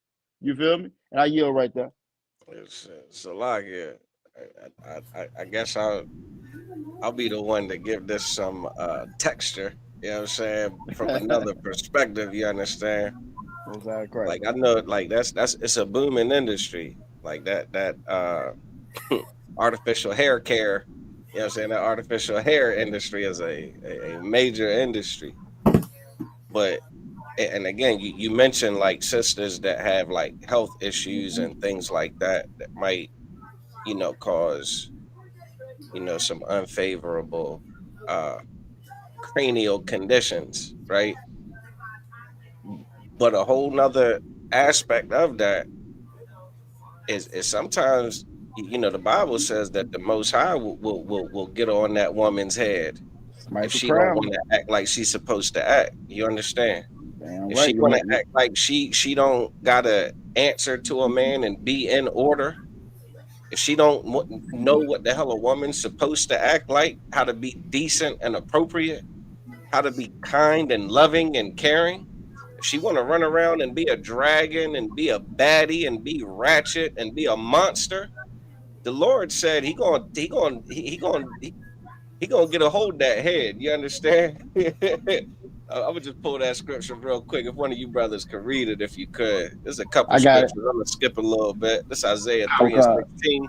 You feel me? And I yield right there. It's a lot here. I guess I'll be the one to give this some texture. You know what I'm saying? From another perspective. You understand? Exactly. Like I know, like it's a booming industry. Like that artificial hair care. You know what I'm saying? That artificial hair industry is a major industry. But, and again, you mentioned like sisters that have like health issues and things like that might, cause, some unfavorable cranial conditions, right? But a whole nother aspect of that is sometimes, the Bible says that the Most High will get on that woman's head if she don't want to act like she's supposed to act. You understand? If she want to act like she don't gotta answer to a man and be in order, if she don't know what the hell a woman's supposed to act like, how to be decent and appropriate, how to be kind and loving and caring, if she want to run around and be a dragon and be a baddie and be ratchet and be a monster, the Lord said he gonna get a hold of that head. You understand? I would just pull that scripture real quick. If one of you brothers could read it, if you could. There's a couple scriptures. I'm gonna skip a little bit. This is Isaiah 3:16,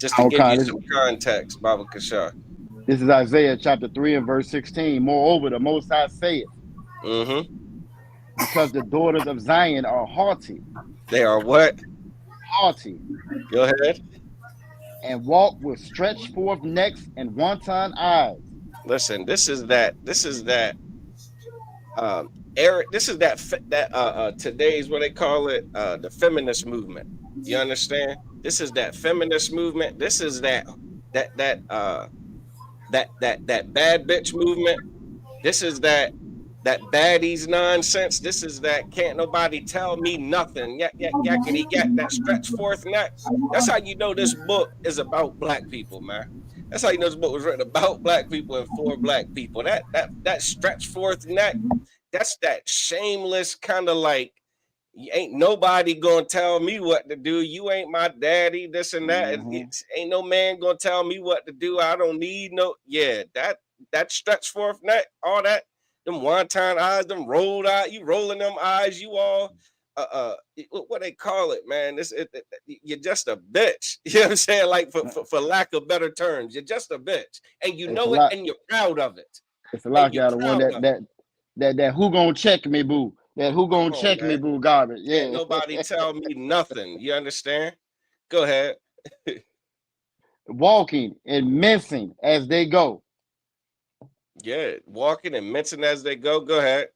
just to give you some context. Baba Kashar. This is Isaiah chapter 3 and verse 16. Moreover, the Most High saith, because the daughters of Zion are haughty. They are what? Haughty. Go ahead. And walk with stretched forth necks and wanton eyes. Listen, this is that today's what they call it, the feminist movement. You understand? This is that feminist movement. This is that bad bitch movement. This is that baddies nonsense. This is that can't nobody tell me nothing. Yakety yak, that stretch forth neck. That's how you know this book is about black people, man. That's how you know this book was written about black people and for black people. That stretch forth neck, that's that shameless kind of like, ain't nobody gonna tell me what to do. You ain't my daddy, this and that. Ain't no man gonna tell me what to do. I don't need no, that stretch forth neck, all that. Them wonton eyes, them rolled out, you rolling them eyes, you all, what they call it, man? You're just a bitch. You know what I'm saying? Like for lack of better terms, you're just a bitch, and you know it, and you're proud of it. It's a lot, y'all. The one that who gonna check me, boo? That who gonna check me, boo? Garbage. Yeah. Ain't nobody tell me nothing. You understand? Go ahead. Walking and mincing as they go. Yeah, walking and mincing as they go. Go ahead.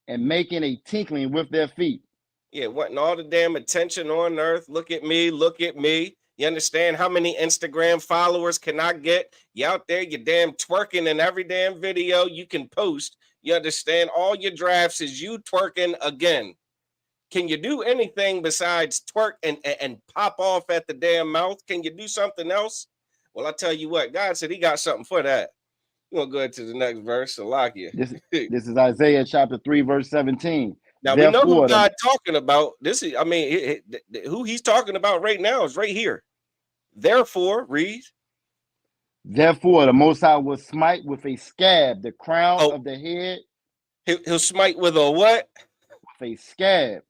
And making a tinkling with their feet. Yeah, wanting all the damn attention on earth. Look at me, look at me. You understand how many Instagram followers can I get? You out there, you damn twerking in every damn video you can post. You understand? All your drafts is you twerking again. Can you do anything besides twerk and pop off at the damn mouth? Can you do something else? Well, I tell you what, God said he got something for that. We're going to go ahead to the next verse. Salakia. This is Isaiah chapter 3, verse 17. Now, we know who God's talking about. Who he's talking about right now is right here. Therefore, read. Therefore, the Most High will smite with a scab the crown of the head. He'll smite with a what? With a scab.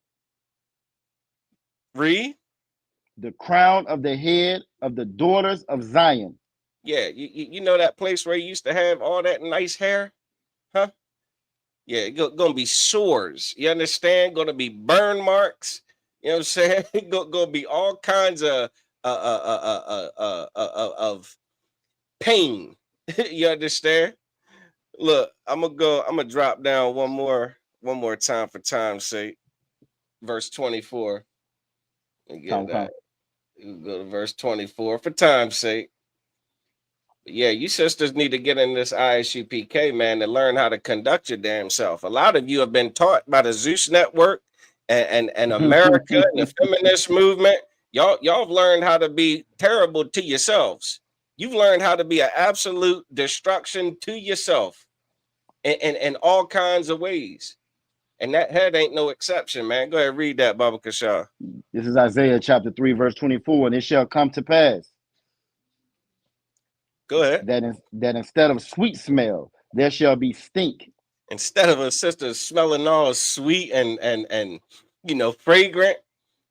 Read. The crown of the head of the daughters of Zion. Yeah, you know that place where you used to have all that nice hair? Huh? Yeah, gonna be sores. You understand? Gonna be burn marks. You know what I'm saying? Gonna be all kinds of pain. You understand? Look, I'm gonna drop down one more time for time's sake. Verse 24. And get that. You go to verse 24 for time's sake. Yeah, you sisters need to get in this ISUPK, man, and learn how to conduct your damn self. A lot of you have been taught by the Zeus Network and America and the feminist movement. Y'all have learned how to be terrible to yourselves. You've learned how to be an absolute destruction to yourself in all kinds of ways. And that head ain't no exception, man. Go ahead and read that, Baba Kasha. This is Isaiah chapter 3, verse 24. And it shall come to pass. Go ahead. That instead of sweet smell, there shall be stink. Instead of a sister smelling all sweet and fragrant,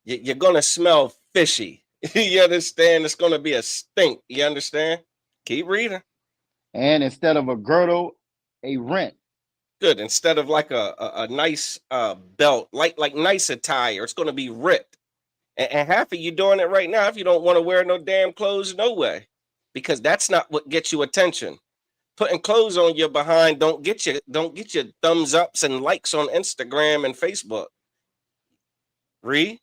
you're gonna smell fishy. You understand? It's gonna be a stink. You understand? Keep reading. And instead of a girdle, a rent. Good. Instead of like a nice belt, like nice attire, it's gonna be ripped. And half of you doing it right now if you don't want to wear no damn clothes, no way. Because that's not what gets you attention. Putting clothes on your behind don't get you thumbs ups and likes on Instagram and Facebook. Read.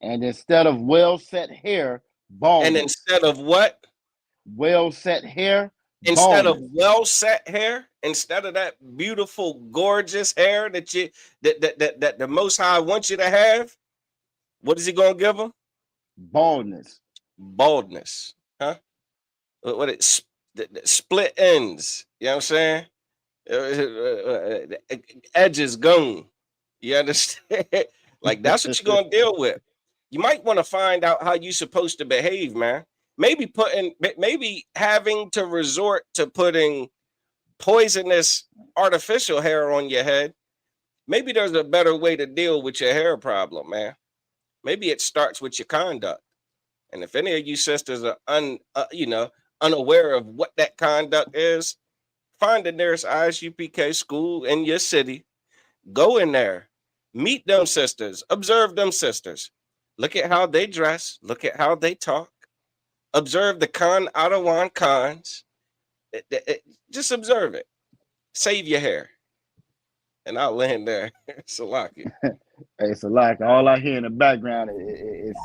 And instead of well set hair, baldness. And instead of what? Well set hair. Instead baldness. of well set hair, instead of that beautiful, gorgeous hair that the Most High wants you to have, what is he gonna give them? Baldness. Baldness, huh? What it split ends? You know what I'm saying? Edges gone. You understand? Like that's what you're gonna deal with. You might want to find out how you're supposed to behave, man. Maybe having to resort to putting poisonous artificial hair on your head. Maybe there's a better way to deal with your hair problem, man. Maybe it starts with your conduct. And if any of you sisters are unaware of what that conduct is, find the nearest ISUPK school in your city. Go in there, meet them sisters, observe them sisters. Look at how they dress. Look at how they talk. Observe the Adawan cons. Just observe it. Save your hair. And I'll land there. Salaki. Hey, Salaki. All I hear in the background is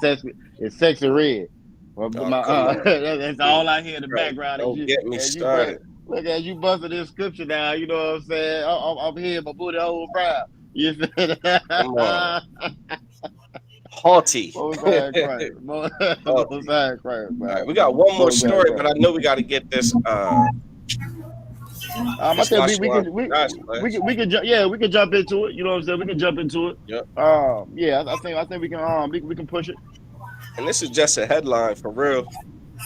sexy red. That's all I hear in the background. Don't get me started. Look at you busting this scripture down. You know what I'm saying? I'm here, my booty hole proud. You feel Come on. Haughty. All right, we got one more story, but I know we got to get this. I think we can jump into it. You know what I'm saying? We can jump into it. Yep. I think we can push it. And this is just a headline for real.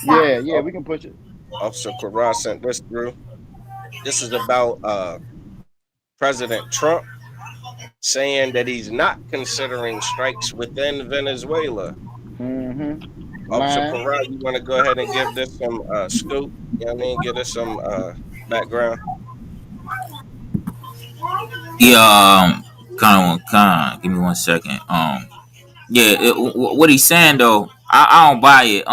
Yeah, we can push it. Officer Quran sent this through. This is about President Trump saying that he's not considering strikes within Venezuela. Mm-hmm. Officer Quran, you want to go ahead and give this some scoop? You know what I mean? Give us some background. Yeah, give me 1 second. What he's saying though, I don't buy it.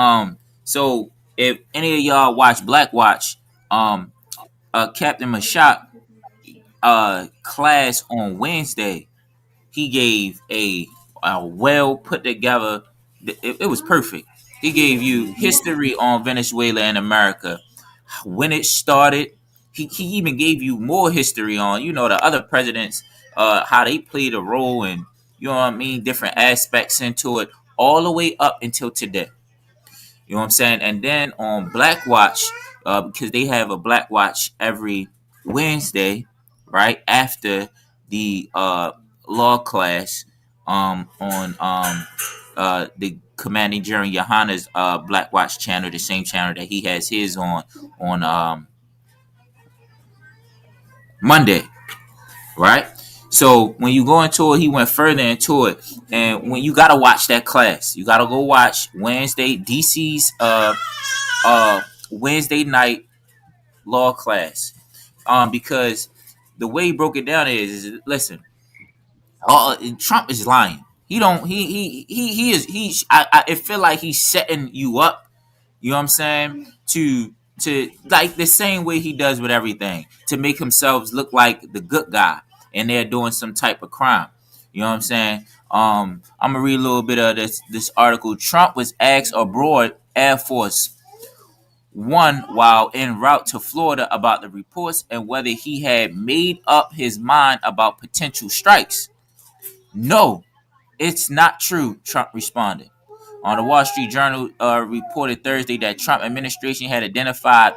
So if any of y'all watch Black Watch, Captain Mashak class on Wednesday, he gave a well put together. It was perfect. He gave you history on Venezuela and America, when it started. He even gave you more history on the other presidents, how they played a role, and you know what I mean, different aspects into it, all the way up until today. You know what I'm saying? And then on Black Watch, because they have a Black Watch every Wednesday, right after the law class, on the Commanding General Yohana's Black Watch channel, the same channel that he has his on Monday, right? So when you go into it, he went further into it, and when you gotta watch that class, you gotta go watch Wednesday, DC's Wednesday night law class, because the way he broke it down is listen, Trump is lying. I feel like he's setting you up. You know what I'm saying? To like the same way he does with everything, to make himself look like the good guy, and they're doing some type of crime. You know what I'm saying? I'm gonna read a little bit of this article. Trump was asked abroad Air Force One while en route to Florida about the reports and whether he had made up his mind about potential strikes. No, it's not true, Trump responded. The Wall Street Journal reported Thursday that Trump administration had identified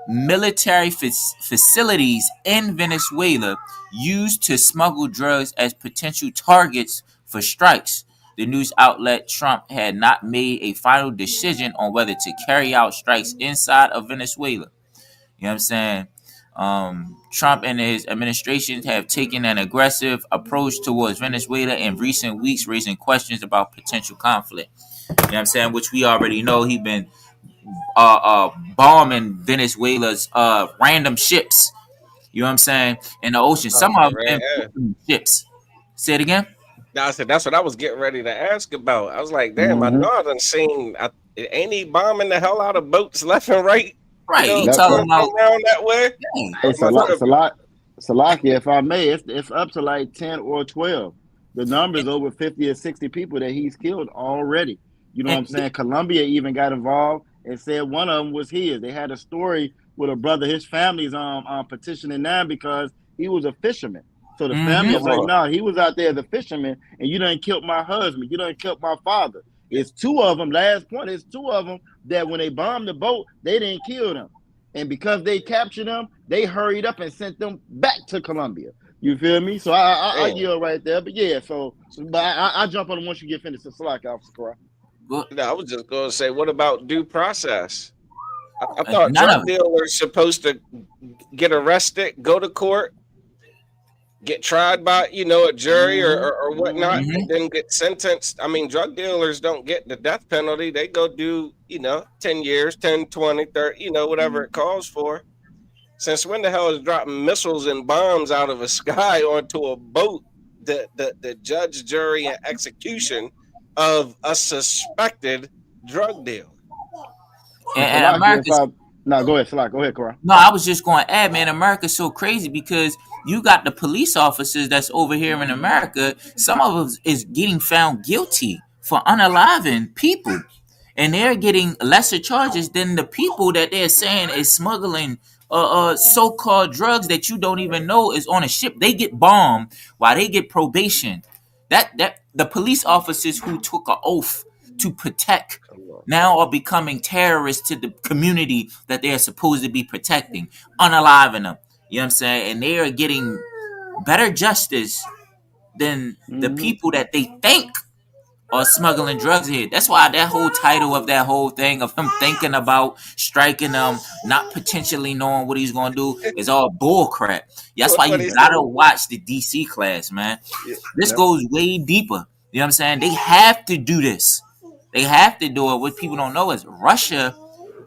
military facilities in Venezuela used to smuggle drugs as potential targets for strikes. The news outlet Trump had not made a final decision on whether to carry out strikes inside of Venezuela. You know what I'm saying? Trump and his administration have taken an aggressive approach towards Venezuela in recent weeks, raising questions about potential conflict. You know what I'm saying? Which we already know. He's been bombing Venezuela's random ships. You know what I'm saying? In the ocean. Some of them ships. Say it again. No, I said that's what I was getting ready to ask about. I was like, damn, I know I done seen. Ain't he bombing the hell out of boats left and right? Right. You know, He's talking about around that way. It's a lot. Salakia, if I may, it's up to like 10 or 12. The number's over 50 or 60 people that he's killed already. You know what I'm saying? Colombia even got involved and said one of them was his. They had a story with a brother, his family's petitioning now because he was a fisherman. So the family is like, no, he was out there as a fisherman, and you done killed my husband. You done killed my father. It's two of them. Last point, it's two of them that when they bombed the boat, they didn't kill them. And because they captured them, they hurried up and sent them back to Colombia. You feel me? So I yield right there. But yeah, but I jump on it once you get finished. It's like Officer Cora. No, I was just going to say, what about due process? I thought drug dealers supposed to get arrested, go to court, get tried by, a jury or whatnot, and then get sentenced. I mean, drug dealers don't get the death penalty. They go do, 10 years, 10, 20, 30, whatever it calls for. Since when the hell is dropping missiles and bombs out of a sky onto a boat, the judge, jury, and execution of a suspected drug deal? And America's... No, go ahead, Salah. Go ahead, Cora. No, I was just going to add, man, America's so crazy because you got the police officers that's over here in America. Some of them is getting found guilty for unaliving people. And they're getting lesser charges than the people that they're saying is smuggling so-called drugs that you don't even know is on a ship. They get bombed while they get probation. That the police officers who took an oath to protect now are becoming terrorists to the community that they are supposed to be protecting, unaliving them. You know what I'm saying? And they are getting better justice than the people that they think are smuggling drugs here. That's why that whole title of that whole thing of him thinking about striking them, not potentially knowing what he's going to do, is all bull crap. That's why you gotta watch the DC class, man. This goes way deeper. You know what I'm saying? They have to do this. They have to do it. What people don't know is Russia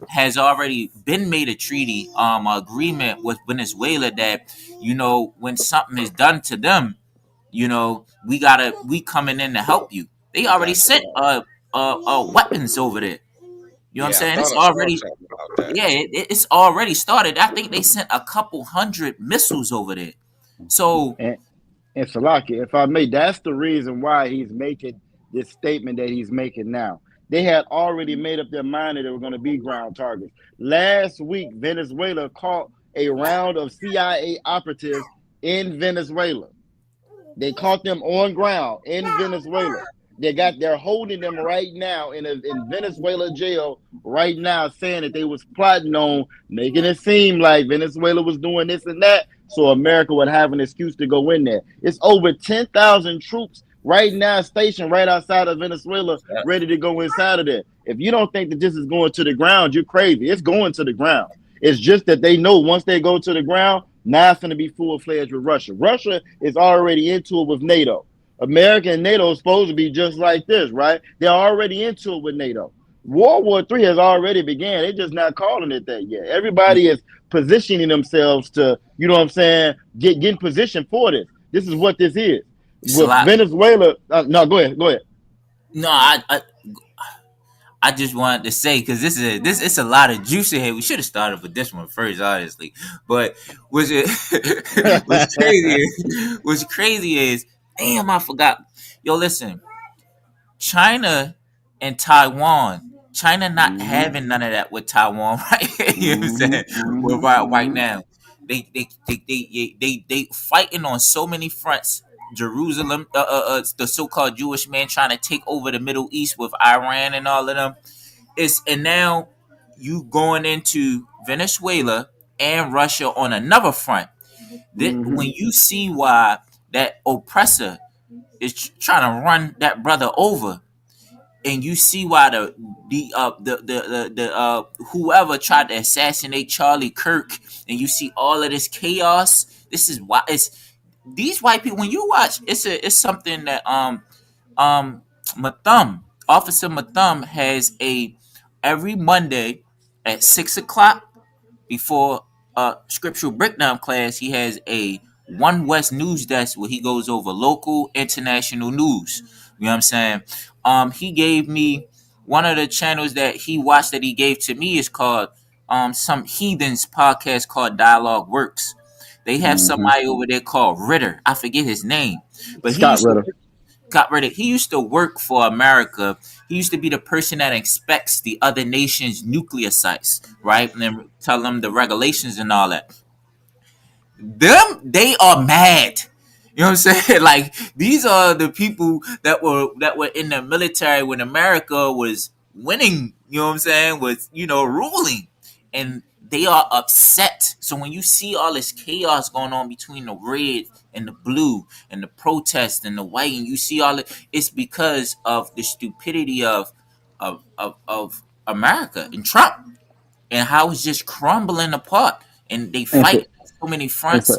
has already been made a treaty, agreement with Venezuela that, when something is done to them, we coming in to help you. They already sent weapons over there. You know what I'm saying? It's already, it's already started. I think they sent a couple hundred missiles over there. So, and Salaki, if I may, that's the reason why he's making this statement that he's making now. They had already made up their mind that they were going to be ground targets. Last week, Venezuela caught a round of CIA operatives in Venezuela. They caught them on ground in Venezuela. They're holding them right now in Venezuela jail right now, saying that they was plotting on making it seem like Venezuela was doing this and that, so America would have an excuse to go in there. It's over 10,000 troops right now stationed right outside of Venezuela, ready to go inside of there. If you don't think that this is going to the ground, you're crazy. It's going to the ground. It's just that they know once they go to the ground, now it's going to be full-fledged with Russia. Russia is already into it with NATO. America and NATO is supposed to be just like this, right? They're already into it with NATO. World War III has already began. They're just not calling it that yet. Everybody is positioning themselves to, get in position for this. This is what this is. With Venezuela, no, go ahead. No, I just wanted to say, because it's a lot of juice in here. We should have started with this one first, honestly. But what's crazy is, damn, I forgot. Yo, listen, China and Taiwan. China not having none of that with Taiwan, right? You know what I'm saying? Right now, they fighting on so many fronts Jerusalem, the so-called Jewish man trying to take over the Middle East with Iran and all of them. And now you going into Venezuela and Russia on another front. When you see why that oppressor is trying to run that brother over, and you see why the whoever tried to assassinate Charlie Kirk, and you see all of this chaos. This is why it's these white people. When you watch, it's something that Officer Matham has every Monday at 6:00 before scriptural breakdown class. He has a One West news desk where he goes over local, international news. You know what I'm saying? He gave me one of the channels that he watched that he gave to me is called some heathens podcast called Dialogue Works. They have somebody over there called Ritter. I forget his name, but Scott Ritter. He used to work for America. He used to be the person that inspects the other nations' nuclear sites, right? And then tell them the regulations and all that. They are mad. You know what I'm saying? Like, these are the people that were in the military when America was winning, you know what I'm saying, was, ruling. And they are upset. So when you see all this chaos going on between the red and the blue and the protest and the white, and you see all it, it's because of the stupidity of America and Trump and how it's just crumbling apart. And they fight so many fronts.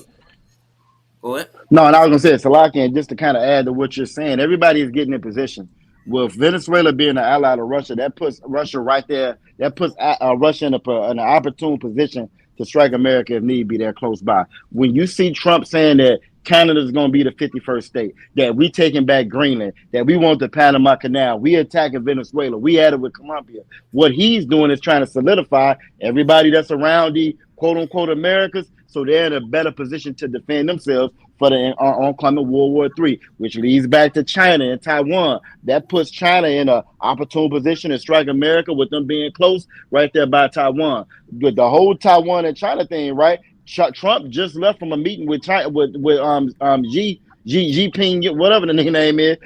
Go ahead. No, and I was gonna say, Salaki, and just to kind of add to what you're saying, everybody is getting in position. With Venezuela being an ally to Russia, that puts Russia right there. That puts Russia in an opportune position to strike America if need be. There close by. When you see Trump saying that Canada is going to be the 51st state, that we taking back Greenland, that we want the Panama Canal, we attacking Venezuela, we had it with Colombia. What he's doing is trying to solidify everybody that's around the quote unquote Americas, so they're in a better position to defend themselves for the oncoming World War III, which leads back to China and Taiwan. That puts China in an opportune position to strike America with them being close right there by Taiwan. With the whole Taiwan and China thing, right? Trump just left from a meeting with China with Xi Jinping, whatever the name is.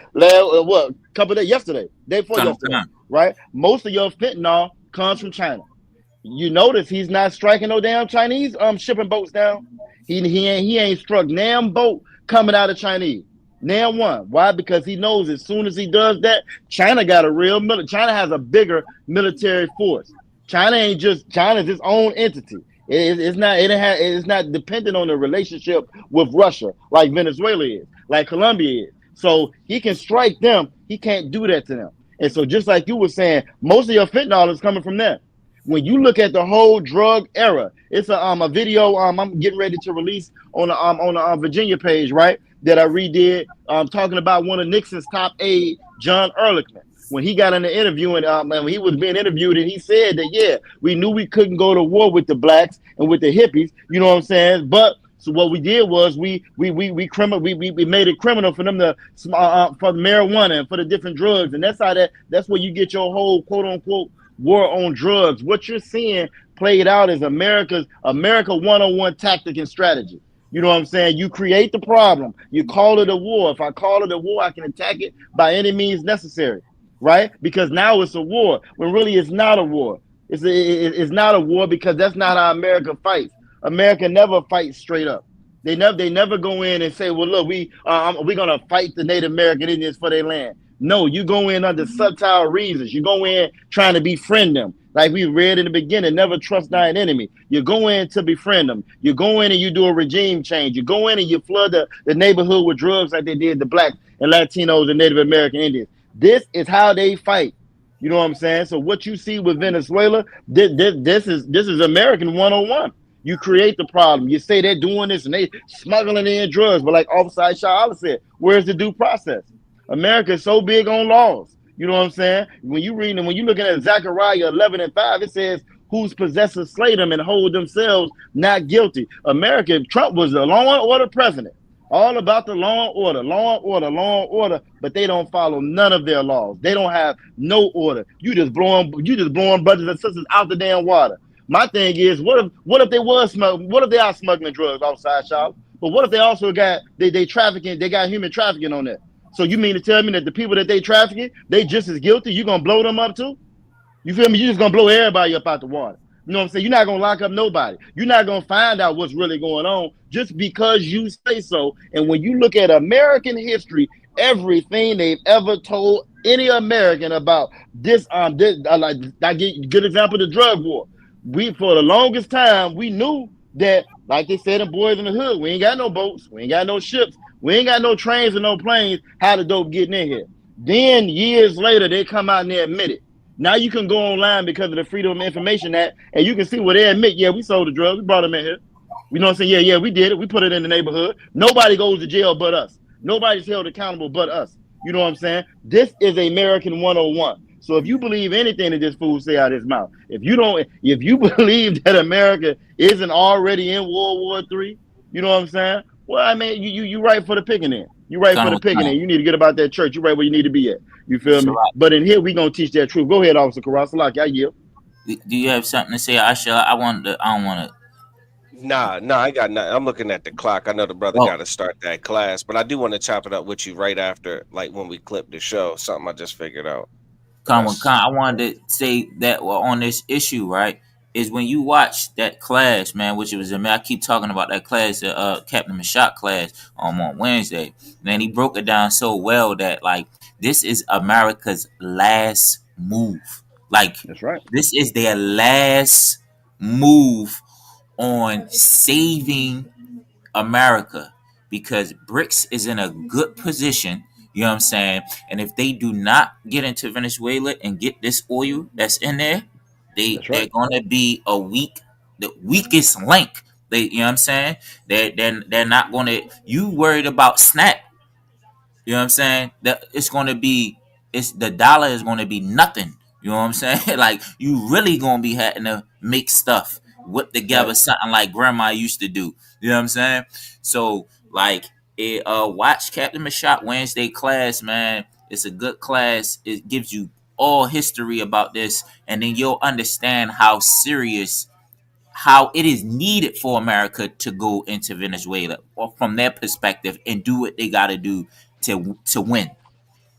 Yesterday, day before yesterday, right? Most of your fentanyl comes from China. You notice he's not striking no damn Chinese shipping boats down. He ain't struck damn boat coming out of Chinese. Damn one. Why? Because he knows as soon as he does that, China got a real China has a bigger military force. China's its own entity. It's not dependent on the relationship with Russia like Venezuela is, like Colombia is. So he can strike them. He can't do that to them. And so just like you were saying, most of your fentanyl is coming from there. When you look at the whole drug era, it's a video I'm getting ready to release on the Virginia page, right? That I redid, talking about one of Nixon's top aides, John Ehrlichman, when he got in the interview and when he was being interviewed, and he said that we knew we couldn't go to war with the blacks and with the hippies, you know what I'm saying? But so what we did was we made it criminal for them to for marijuana and for the different drugs, and that's where you get your whole quote unquote war on drugs. What you're seeing played out is America 101 tactic and strategy. You know what I'm saying? You create the problem. You call it a war. If I call it a war, I can attack it by any means necessary, right? Because now it's a war when really it's not a war. It's not a war because that's not how America fights. America never fights straight up. They never go in and say, well, look, we're gonna fight the Native American Indians for their land. No, you go in under subtle reasons. You go in trying to befriend them. Like we read in the beginning, never trust thine enemy. You go in to befriend them. You go in and you do a regime change. You go in and you flood the neighborhood with drugs like they did the black and Latinos and Native American Indians. This is how they fight. You know what I'm saying? So what you see with Venezuela, this is American 101. You create the problem. You say they're doing this and they smuggling in drugs. But like Officer Shah said, where's the due process? America is so big on laws. You know what I'm saying? When you're looking at Zechariah 11:5, it says, whose possessors slay them and hold themselves not guilty. Trump was the law and order president. All about the law and order, but they don't follow none of their laws. They don't have no order. You just blowing brothers and sisters out the damn water. My thing is, what if they are smuggling drugs outside, Charlotte? But what if they also got they trafficking? They got human trafficking on that. So you mean to tell me that the people that they trafficking, they just as guilty? You gonna blow them up too? You feel me? You just gonna blow everybody up out the water. You know what I'm saying? You're not gonna lock up nobody. You're not gonna find out what's really going on just because you say so. And when you look at American history, everything they've ever told any American about this, like I get good example, the drug war. We for the longest time we knew that, like they said in Boys in the Hood, we ain't got no boats, we ain't got no ships, we ain't got no trains and no planes. How the dope getting in here? Then years later, they come out and they admit it. Now you can go online because of the Freedom of Information Act, and you can see where they admit, yeah, we sold the drugs, we brought them in here. You know what I'm saying? Yeah, we did it. We put it in the neighborhood. Nobody goes to jail but us. Nobody's held accountable but us. You know what I'm saying? This is American 101. So if you believe anything that this fool say out of his mouth, if you believe that America isn't already in World War III, you know what I'm saying? Well, I mean, you right for the picking in. You right for the picking in. You need to get about that church. You right where you need to be at. You feel me? But in here, we gonna teach that truth. Go ahead, Officer Karasalaki. I yield. Do you have something to say, Asha? I don't want to. Nah, I got nothing. I'm looking at the clock. I know the brother got to start that class, but I do want to chop it up with you right after, like when we clip the show. Something I just figured out. I wanted to say that on this issue, right, is when you watch that class, man, which it was, I keep talking about that class, Captain Mashak class on Wednesday. Man, he broke it down so well that, like, this is America's last move. Like, that's right. This is their last move on saving America, because BRICS is in a good position. You know what I'm saying? And if they do not get into Venezuela and get this oil that's in there, they're gonna be the weakest link. You know what I'm saying? They're not gonna. You worried about SNAP? You know what I'm saying? That the dollar is gonna be nothing. You know what I'm saying? Like, you really gonna be having to make stuff whip together, something like grandma used to do. You know what I'm saying? So, like, watch Captain Mashak Wednesday class, man. It's a good class. It gives you all history about this, and then you'll understand how it is needed for America to go into Venezuela, or from their perspective, and do what they got to do to win.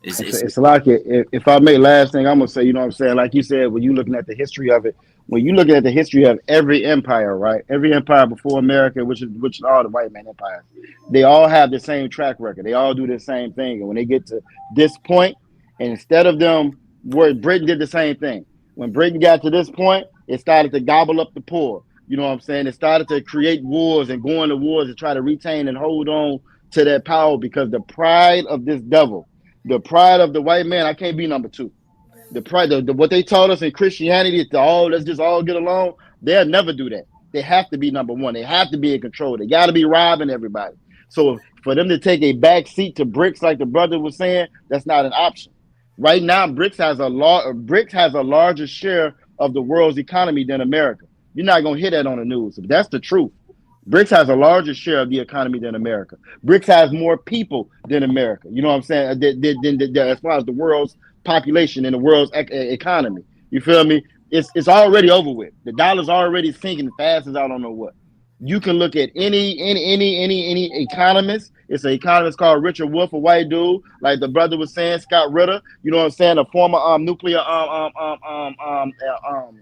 It's like it. If I may, last thing I'm gonna say, you know what I'm saying? Like you said, when you looking at the history of it, when you looking at the history of every empire, right? Every empire before America, which is all the white man empires, they all have the same track record. They all do the same thing, and when they get to this point, and instead of them, where Britain did the same thing. When Britain got to this point, it started to gobble up the poor. You know what I'm saying? It started to create wars and go into wars to try to retain and hold on to that power, because the pride of this devil. The pride of the white man, I can't be number two. The pride, what they taught us in Christianity, let's just all get along. They'll never do that. They have to be number one. They have to be in control. They got to be robbing everybody. So for them to take a back seat to BRICS, like the brother was saying, that's not an option. Right now, BRICS has a larger share of the world's economy than America. You're not gonna hear that on the news, but that's the truth. BRICS has a larger share of the economy than America. BRICS has more people than America. You know what I'm saying? As far as the world's population and the world's economy. You feel me? It's already over with. The dollar's already sinking fast as I don't know what. You can look at any economist. It's an economist called Richard Wolff, a white dude, like the brother was saying, Scott Ritter. You know what I'm saying? A former nuclear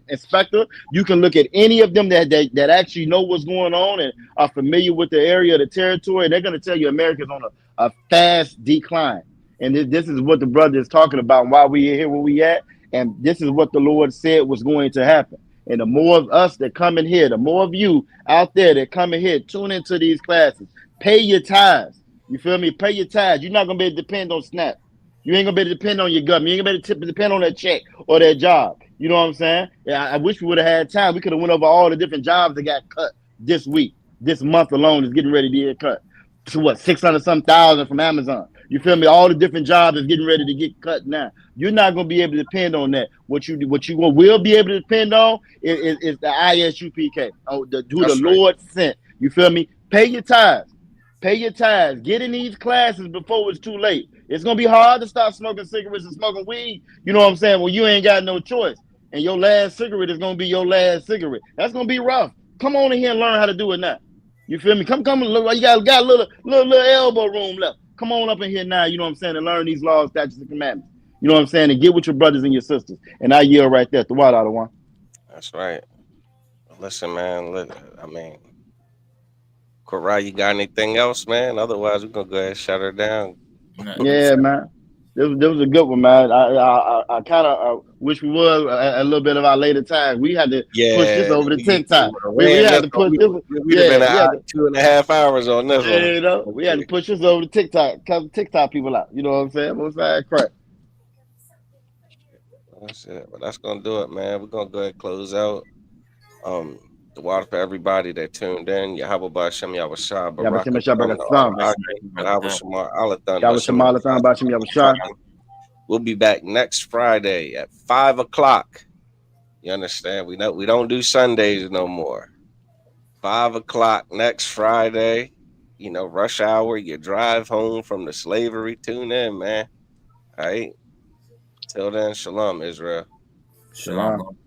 inspector. You can look at any of them that actually know what's going on and are familiar with the area, the territory. They're going to tell you America's on a fast decline. And this is what the brother is talking about and why we are here where we at. And this is what the Lord said was going to happen. And the more of us that come in here, the more of you out there that come in here, tune into these classes, pay your tithes. You feel me? Pay your tithes. You're not going to be able to depend on SNAP. You ain't going to be able to depend on your government. You ain't going to be able to depend on that check or that job. You know what I'm saying? Yeah, I wish we would have had time. We could have went over all the different jobs that got cut this week. This month alone is getting ready to get cut. To what, 600-some thousand from Amazon. You feel me? All the different jobs is getting ready to get cut now. You're not going to be able to depend on that. What you will be able to depend on is the ISUPK, who the Lord sent. You feel me? Pay your tithes. Pay your tithes. Get in these classes before it's too late. It's going to be hard to stop smoking cigarettes and smoking weed. You know what I'm saying? Well, you ain't got no choice. And your last cigarette is going to be your last cigarette. That's going to be rough. Come on in here and learn how to do it now. You feel me? Come, look, you got a little elbow room left. Come on up in here now, you know what I'm saying, and learn these laws, statutes, and commandments. You know what I'm saying? And get with your brothers and your sisters. And I yield right there. The water out of one. That's right. Listen, man. I mean, Korai, you got anything else, man? Otherwise, we're gonna go ahead and shut her down. Yeah, man. This was a good one, man. I kind of wish we was a little bit of our later time. We had to push this over to TikTok. We had to push this. We'd have been an 2.5 hours on this one. You know, we had to push this over to TikTok. Cause TikTok people out. You know what I'm saying? What's that crap? That's it. But that's gonna do it, man. We're gonna go ahead and close out. The water for everybody that tuned in. Yahweh B'Shem Yahushua Barak. We'll be back next Friday at 5 o'clock. You understand? We don't do Sundays no more. 5 o'clock next Friday. You know, rush hour. You drive home from the slavery. Tune in, man. All right. Till then, shalom, Israel. Shalom.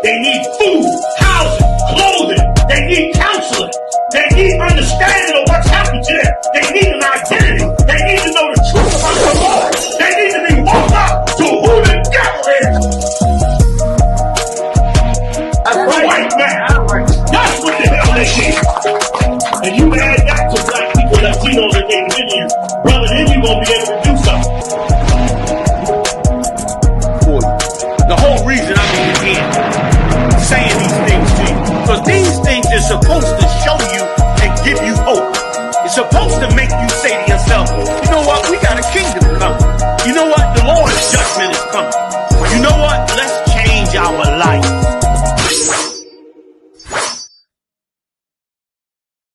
They need food, housing, clothing. They need counseling. They need understanding of what's happened to them. They need an identity. They need to know the truth about the Lord. They need to be woke up to who the devil is. That's right. White man. That's what the hell they need. And you add that to black people, Latinos, and Native Indians, brother, then you're going to be able to do something. The whole reason I'm in here saying these things to you, because these things are supposed to show you and give you hope. It's supposed to make you say to yourself, you know what, we got